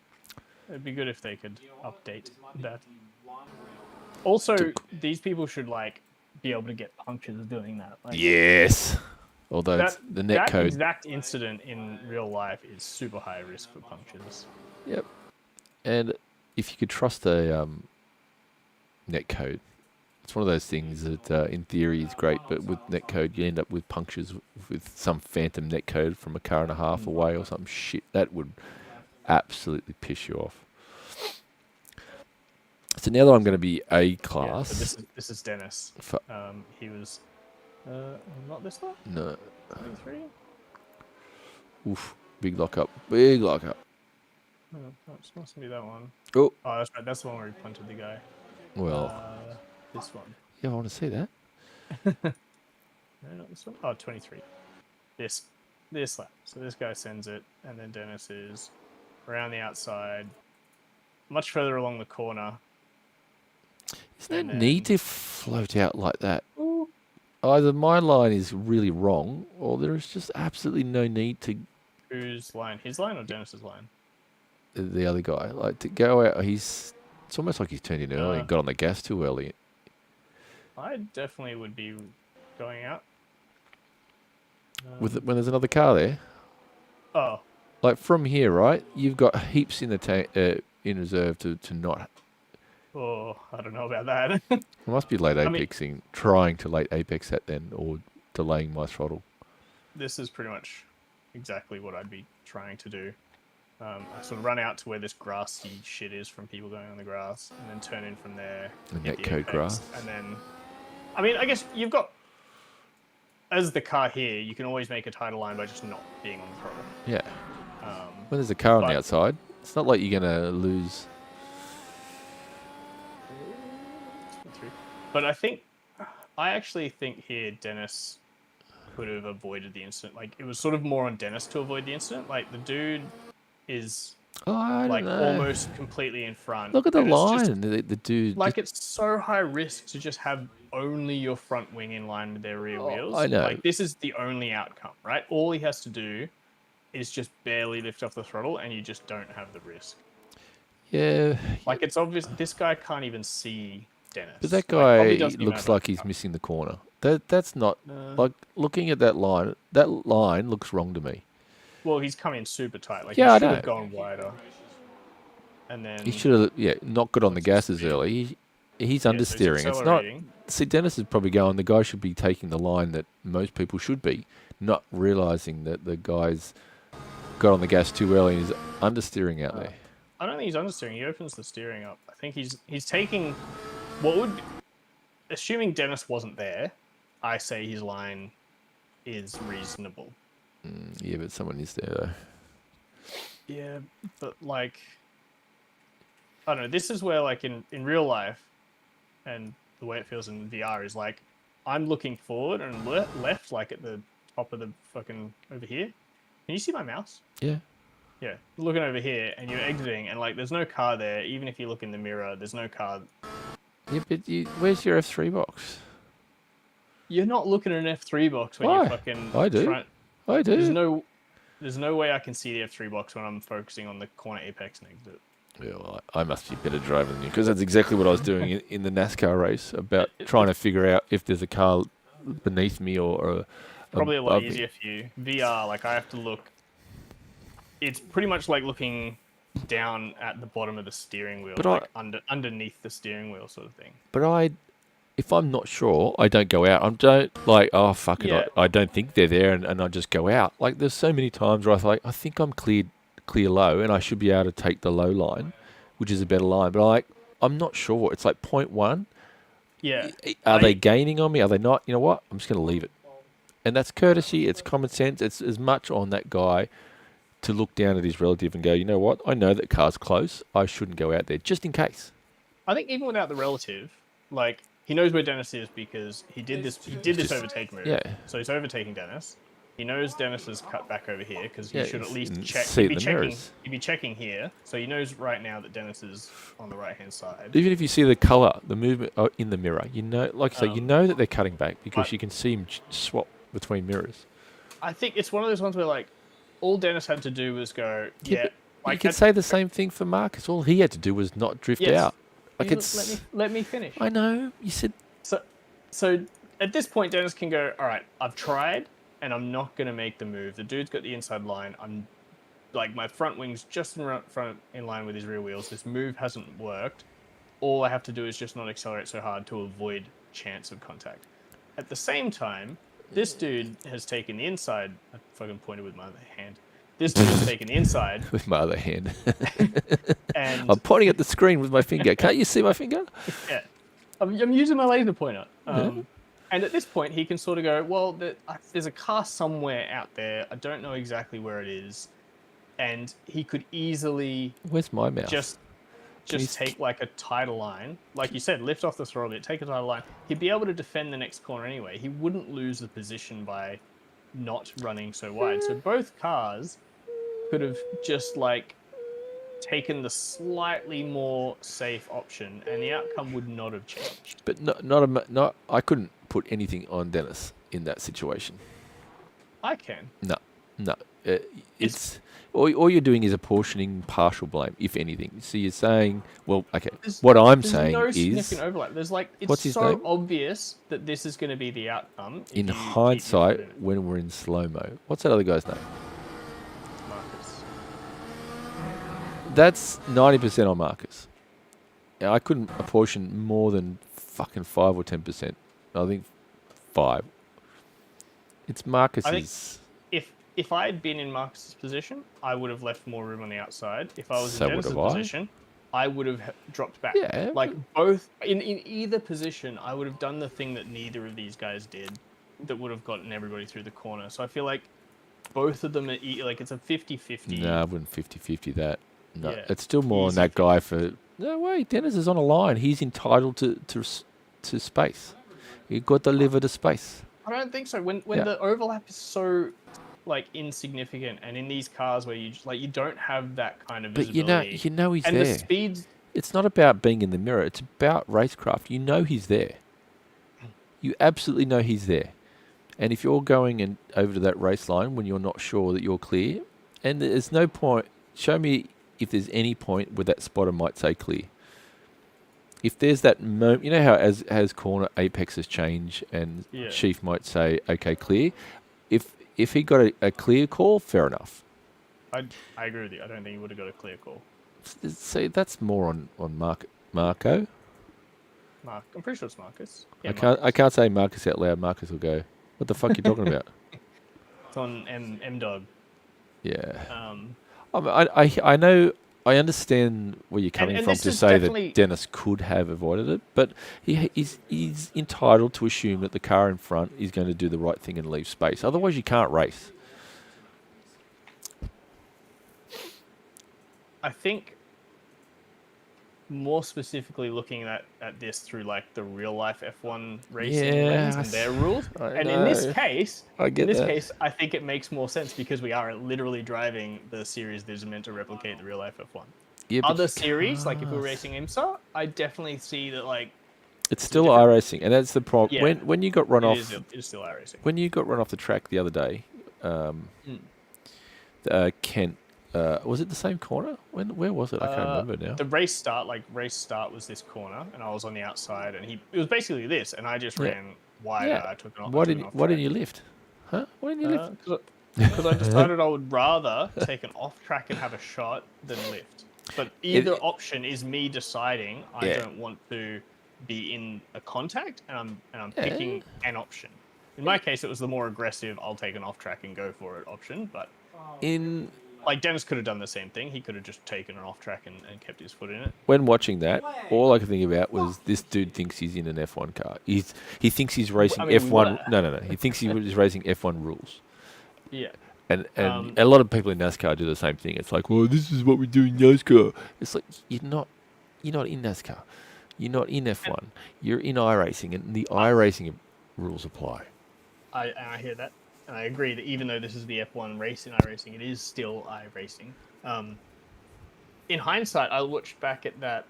It'd be good if they could update that. Also, these people should like be able to get punctures doing that. Like, yes. Although the net that code. That exact incident in real life is super high risk for punctures. Yep. And if you could trust a net code, it's one of those things that in theory is great, but with net code you end up with punctures with some phantom net code from a car and a half away or some shit. That would absolutely piss you off. So now that I'm going to be A Yeah, class, so this is Dennis. He was not this one. no, 23. oof, big lockup, big lockup. No, it must be that one. Oh, Oh, that's right. That's the one where he punted the guy. well, This one. yeah, I want to see that. No, not this one. Oh, 23. This lap. So this guy sends it, and then Dennis is around the outside, much further along the corner. Is there And then- need to float out like that? Either my line is really wrong, or there is just absolutely no need to Whose line? His line or Dennis's line? the other guy like to go out. It's almost like he's turned in early and got on the gas too early. I definitely would be going out. When there's another car there, Oh, like from here, right? You've got heaps in the tank in reserve to not. I don't know about that. I must be late I mean- apexing, trying to late apex that then, or delaying my throttle. This is pretty much exactly what I'd be trying to do. I sort of run out to where this grassy shit is from people going on the grass, and then turn in from there. And hit that the code apex, grass. And then, I mean, I guess you've got, as the car here, you can always make a tighter line by just not being on the throttle. Yeah. Um, When there's a car on But- the outside, it's not like you're gonna lose. But I actually think here Dennis could have avoided the incident. Like, it was sort of more on Dennis to avoid the incident. Like, the dude is Oh, I don't like know. almost completely in front. Look at the and it's just- line. The dude. like, it's so high risk to just have only your front wing in line with their rear Oh, wheels. I know. Like, this is the only outcome, right? All he has to do is just barely lift off the throttle, and you just don't have the risk. Yeah. Like, it's obvious this guy can't even see Dennis. But that Like, probably guy doesn't even looks have like a he's car. missing the corner. That's not No. like looking at that line. That line looks wrong to me. Well, he's come in super tight. Like, Yeah, I he should know. have gone wider. And then He should have, not got on the gas as early. He's yeah, so he's understeering. It's not. accelerating. See, Dennis is probably going. The guy should be taking the line that most people should be, not realizing that the guy's got on the gas too early and is understeering out there. I don't think he's understeering. He opens the steering up. I think he's taking what would, assuming Dennis wasn't there, I say his line is reasonable. Yeah, but someone is there though. Yeah, but like, I don't know. This is where, like, in real life, and the way it feels in VR is like, I'm looking forward and left, like at the top of the fucking over here. Can you see my mouse? Yeah. Yeah, looking over here, and you're exiting, and like, there's no car there. Even if you look in the mirror, there's no car. Yeah, but where's your F3 box? You're not looking at an F3 box when Why? you're fucking. I do. I do. There's no way I can see the F3 box when I'm focusing on the corner apex and exit. Yeah, well, I must be a better driver than you because that's exactly what I was doing in the NASCAR race about trying to figure out if there's a car beneath me or Probably a lot above me. easier for you. VR, like, I have to look. It's pretty much like looking down at the bottom of the steering wheel, But like underneath the steering wheel, sort of thing. But if I'm not sure, I don't go out. I don't like, oh fuck it, Yeah. I don't think they're there, and I just go out. Like there's so many times where I think I'm clear low, and I should be able to take the low line, which is a better line. But I'm not sure. It's like 0.1. Yeah. Are they gaining on me? Are they not? You know what? I'm just going to leave it. And that's courtesy. It's common sense. It's as much on that guy to look down at his relative and go, you know what? I know that car's close. I shouldn't go out there just in case. I think even without the relative, like, he knows where Dennis is because he did this overtake move. Yeah. So he's overtaking Dennis. He knows Dennis has cut back over here because he Yeah, should at least and check. see He'd be the checking. mirrors. He'd be checking here, so he knows right now that Dennis is on the right hand side. Even if you see the colour, the movement in the mirror, you know, like I say, you know that they're cutting back because but- you can see him swap between mirrors. I think it's one of those ones where, like, all Dennis had to do was go, yeah. but Like, you could say the same thing for Marcus. All he had to do was not drift Yes. out. Like You it's. let me finish. I know. You said. So at this point, Dennis can go, all right, I've tried, and I'm not going to make the move. The dude's got the inside line. I'm, like, my front wing's just in line with his rear wheels. This move hasn't worked. All I have to do is just not accelerate so hard to avoid chance of contact. At the same time, this dude has taken the inside, I fucking pointed with my other hand, This dude was taking the inside, With my other hand. and I'm pointing at the screen with my finger. Can't you see my finger? yeah, I'm using my laser pointer. And at this point, he can sort of go, well, there's a car somewhere out there. I don't know exactly where it is, and he could easily Where's my mouse? just Can you take like a tighter line, like you said, lift off the throttle bit, take a tighter line. He'd be able to defend the next corner anyway. He wouldn't lose the position by not running so wide. So both cars could have just like taken the slightly more safe option, and the outcome would not have changed. But not. I couldn't put anything on Dennis in that situation. I can. No. It's all you're doing is apportioning partial blame, if anything. So you're saying, well, okay. What I'm saying no is, significant overlap. There's like What's it's his name? so obvious that this is going to be the outcome. if in you keep hindsight, it. when we're in slow mo, what's that other guy's name? Marcus. That's 90% on Marcus. Now, I couldn't apportion more than fucking 5 or 10%. I think 5. It's Marcus's. If I had been in Marcus's position, I would have left more room on the outside. If I was So in would Dennis's have I. position, I would have dropped back. Yeah, Like both in either position, I would have done the thing that neither of these guys did, that would have gotten everybody through the corner. So I feel like both of them are like it's a 50-50. No, I wouldn't 50-50 that. No, Yeah, it's still more on easy that guy for. No way, Dennis is on a line. He's entitled to space. You got to deliver the space. I don't think so. When Yeah. the overlap is so like insignificant, and in these cars where you don't have that kind of But visibility. you know he's and there. the speeds. It's not about being in the mirror. It's about racecraft. You know he's there. You absolutely know he's there. And if you're going over to that race line when you're not sure that you're clear, and there's no point, show me if there's any point where that spotter might say clear. If there's that moment, you know how as corner apexes change and Yeah. Chief might say, okay, clear. If he got a clear call, fair enough. I agree with you. I don't think he would have got a clear call. See, that's more on Marco. Mark, I'm pretty sure it's Marcus. Yeah, I can't say Marcus out loud. Marcus will go, what the fuck are you talking about? It's on M Dog. Yeah. I know, I understand where you're coming and from this to is say definitely- that Dennis could have avoided it, but he's entitled to assume that the car in front is going to do the right thing and leave space. Otherwise, you can't race. I think more specifically looking at this through like the real life F1 racing lens and their rules. And in this case, I get that. case, I think it makes more sense because we are literally driving the series that is meant to replicate the real life F1. Yeah, but Other you series, like if we're can't. racing IMSA, I definitely see that like It's still different- iRacing, and that's the problem. Yeah. When you got run it off, is still iRacing. when you got run off the track the other day, Kent, was it the same corner? Where was it? I can't remember now. The race start was this corner, and I was on the outside, and it was basically this, and I just ran wide. Yeah. I took it off. Why didn't you lift? Huh? Why didn't you lift? Because I decided I would rather take an off track and have a shot than lift. But either option is me deciding I Yeah. don't want to be in a contact, and I'm Yeah. picking an option. In my case, it was the more aggressive. I'll take an off track and go for it option, but. Like Dennis could have done the same thing. He could have just taken an off track and kept his foot in it. When watching that, all I could think about was this dude thinks he's in an F1 car. He thinks he's racing I mean, F1. No. He thinks he's racing F1 rules. Yeah. And a lot of people in NASCAR do the same thing. It's like, well, this is what we do in NASCAR. It's like you're not in NASCAR. You're not in F1. You're in iRacing, and the iRacing rules apply. I hear that. And I agree that even though this is the F1 race in iRacing, it is still iRacing. In hindsight, I looked back at that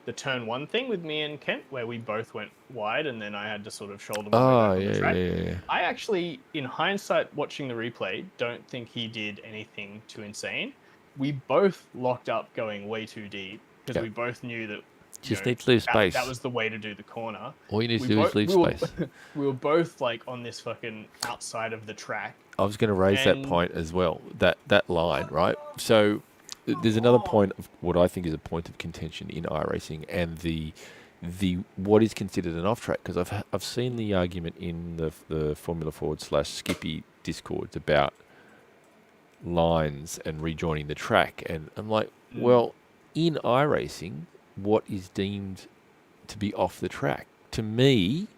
the turn 1 thing with me and Kent, where we both went wide, and then I had to sort of shoulder my way back on the track. Yeah. I actually, in hindsight, watching the replay, don't think he did anything too insane. We both locked up going way too deep because we both knew that Just need to leave space. that was the way to do the corner. All you need to We do is leave space. We were both like on this fucking outside of the track. I was going to raise that And- point as well. That line, right? So there's another point of what I think is a point of contention in iRacing and the what is considered an off track, because I've seen the argument in the Formula Ford /Skippy Discords about lines and rejoining the track. And I'm like, well, in iRacing, what is deemed to be off the track? To me,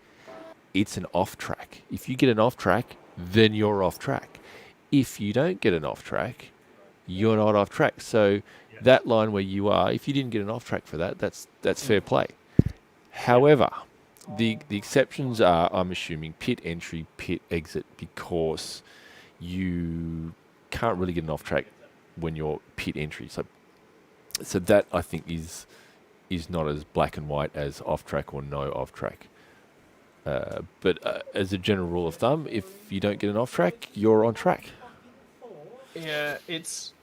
it's an off track. If you get an off track, then you're off track. If you don't get an off track, you're not off track. So that line where you are, if you didn't get an off track for that, that's fair play. However, the exceptions are, I'm assuming, pit entry, pit exit, because you can't really get an off track when you're pit entry. So that, I think, is not as black and white as off track or no off track. But as a general rule of thumb, if you don't get an off track, you're on track. Yeah, it's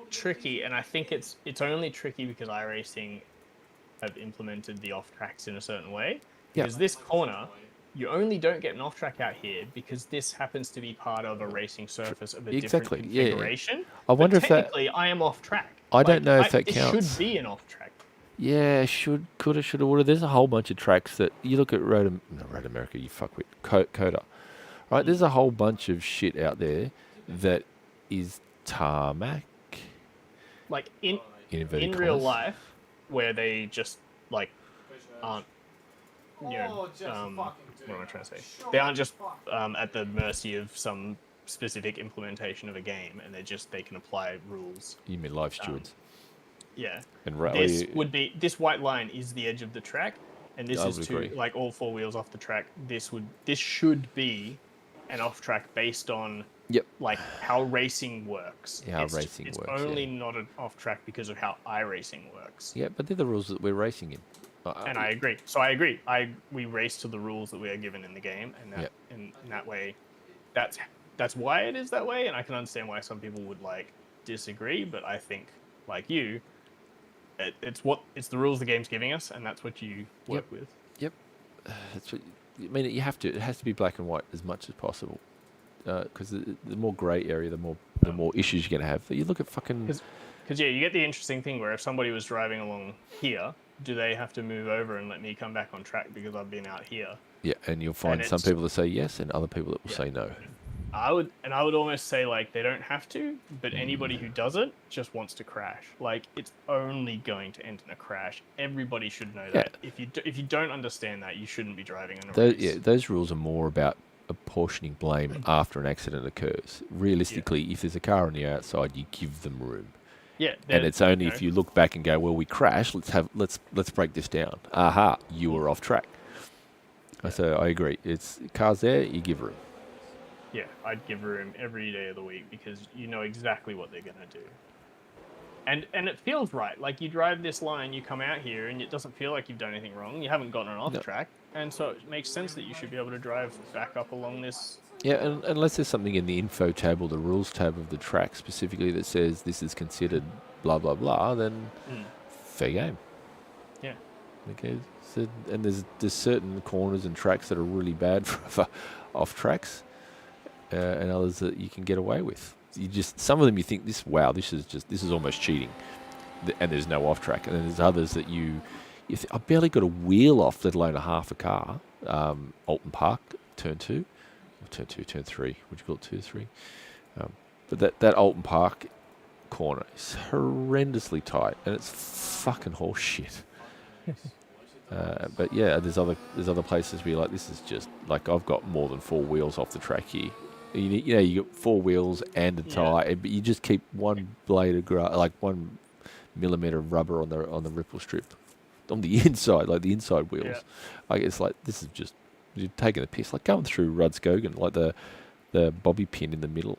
tricky, and I think it's only tricky because iRacing have implemented the off tracks in a certain way. Because this corner, you only don't get an off track out here because this happens to be part of a racing surface of a different configuration. I wonder if that. Technically, I am off track. I don't know if that it counts. It should be an off track. Yeah, coulda, shoulda, woulda. There's a whole bunch of tracks that you look at Road America, you fuckwit, Coda. Right, there's a whole bunch of shit out there that is tarmac. Like in inverted real commas. life, where they just like aren't, you know, what am I trying to say? They aren't just at the mercy of some specific implementation of a game, and they can apply rules. You mean live stewards? Yeah. And this white line is the edge of the track, and this is agree. like all four wheels off the track. This should be an off track based on like how racing works. It's only not an off track because of how iRacing works. Yeah, but they're the rules that we're racing in. And I agree. So I agree. We race to the rules that we are given in the game, and that in that way, that's why it is that way. And I can understand why some people would like disagree, but I think, like you, it's the rules the game's giving us, and that's what you work with. Yep. That's what. I mean, you have to. It has to be black and white as much as possible, because the more grey area, the more issues you're gonna have. You look at fucking. Because you get the interesting thing where if somebody was driving along here, do they have to move over and let me come back on track because I've been out here? Yeah, and you'll find some people that say yes, and other people that will say no. I would almost say like they don't have to, but anybody who does it just wants to crash. Like it's only going to end in a crash. Everybody should know that. If you don't understand that, you shouldn't be driving in a race. Yeah, those rules are more about apportioning blame after an accident occurs. Realistically, if there's a car on the outside, you give them room. Yeah, and it's only if you look back and go, well, we crashed. Let's break this down. Aha, you were off track. So I agree. It's cars there, you give room. Yeah, I'd give room every day of the week because you know exactly what they're going to do. And it feels right. Like you drive this line, you come out here, and it doesn't feel like you've done anything wrong. You haven't gotten off track. And so it makes sense that you should be able to drive back up along this. Yeah, and unless there's something in the info tab or the rules tab of the track specifically that says this is considered blah, blah, blah, then fair game. Yeah. Okay. So, and there's certain corners and tracks that are really bad for off tracks. And others that you can get away with. Some of them you think this is almost cheating, and there's no off track. And then there's others that you think, I barely got a wheel off, let alone a half a car. Alton Park, turn 3. Would you call it 2 or 3? But that Alton Park corner is horrendously tight, and it's fucking horse shit. But yeah, there's other places where you're like, this is just like I've got more than 4 wheels off the track here. You got 4 wheels and a tyre, but you just keep one blade of like 1 millimeter of rubber on the ripple strip on the inside, like the inside wheels. Yeah. Like it's like this is just you're taking a piss, like going through Rudskogan, like the bobby pin in the middle.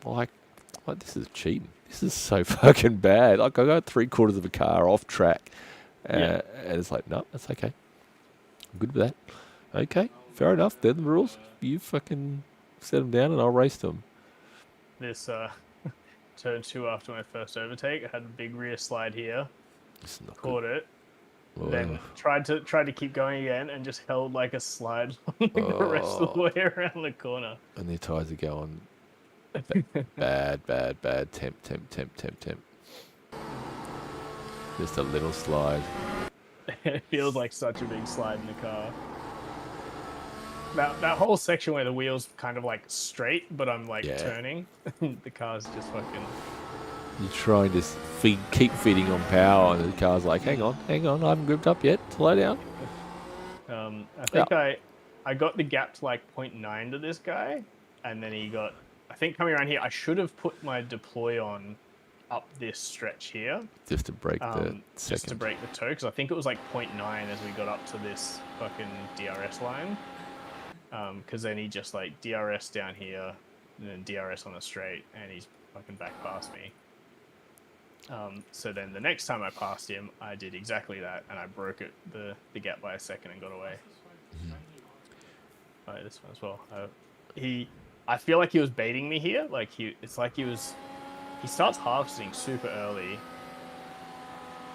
Like this is cheating. This is so fucking bad. Like I got 3/4 of a car off track, and it's like no, that's okay. I'm good with that. Okay, fair enough. They're the rules. You fucking set them down and I'll race them. This turn 2 after my first overtake, I had a big rear slide here. Caught it. Well, then tried to keep going again and just held like a slide the rest of the way around the corner. And their tyres are going bad. Temp. Just a little slide. It feels like such a big slide in the car. that whole section where the wheels kind of like straight, but I'm like Yeah. turning. The car's just fucking. You're trying to keep feeding on power, and the car's like, hang on, I haven't gripped up yet. Slow down. I think I got the gap to like 0.9 to this guy, and then he got. I think coming around here, I should have put my deploy on up this stretch here. Just to break the Just to second. break the toe, because I think it was like 0.9 as we got up to this fucking DRS line. Because then he just like DRS down here, and then DRS on the straight, and he's fucking back past me. So then the next time I passed him, I did exactly that, and I broke the gap by a second and got away. Oh, this one as well. I feel like he was baiting me here. Like it's like he starts harvesting super early,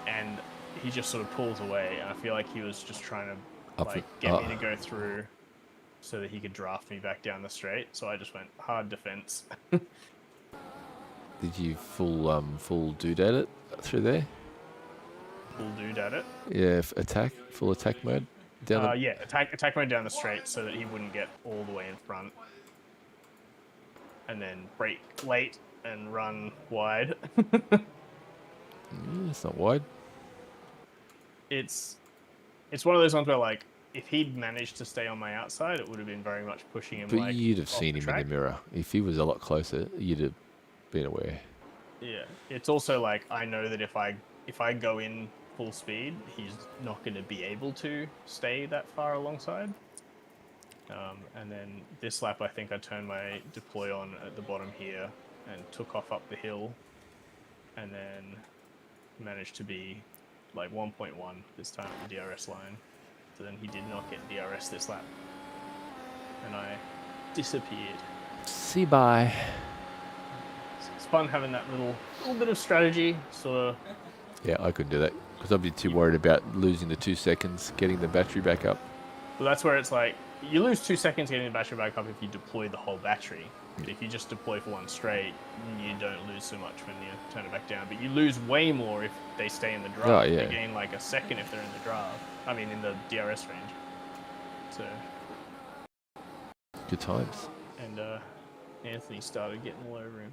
and he just sort of pulls away. And I feel like he was just trying to get me to go through, so that he could draft me back down the straight. So I just went hard defense. Did you full dude at it through there? Full dude at it. Yeah, full attack mode. Down Yeah, attack mode down the straight so that he wouldn't get all the way in front. And then brake late and run wide. It's not wide. It's one of those ones where like if he'd managed to stay on my outside, it would have been very much pushing him. But like, you'd have off seen the him track. in the mirror. If he was a lot closer, you'd have been aware. Yeah, it's also like I know that if I go in full speed, he's not going to be able to stay that far alongside. And then this lap, I think I turned my deploy on at the bottom here and took off up the hill, and then managed to be like 1.1 this time at the DRS line. So then he did not get DRS this lap, and I disappeared. See bye. It's fun having that little bit of strategy, sort of. Yeah, I couldn't do that because I'd be too worried about losing the 2 seconds, getting the battery back up. But that's where it's like, you lose 2 seconds getting the battery back up if you deploy the whole battery. But if you just deploy for one straight, you don't lose so much when you turn it back down. But you lose way more if they stay in the draft. Oh, yeah. They gain like a second if they're in the draft. I mean, in the DRS range. So, Good times. and Anthony started getting all over him.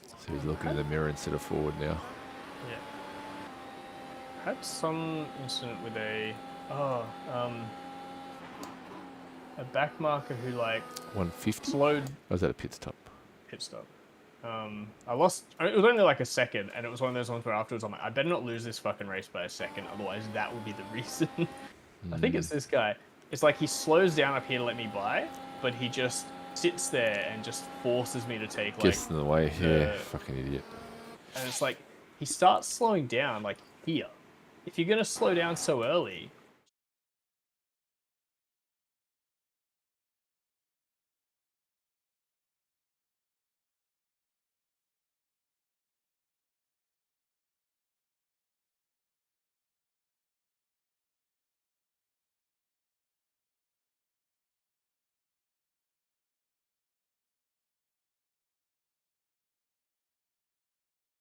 So he's looking in the mirror instead of forward now. Yeah. Had some incident with a back marker who like 150? slowed Or was that a pit stop? pit stop. I lost. It was only like a second, and it was one of those ones where afterwards I'm like, I better not lose this fucking race by a second, otherwise that will be the reason. I think it's this guy. It's like he slows down up here to let me by, but he just sits there and just forces me to take like. Gets in the way. Yeah, fucking idiot. And it's like he starts slowing down like here. If you're gonna slow down so early,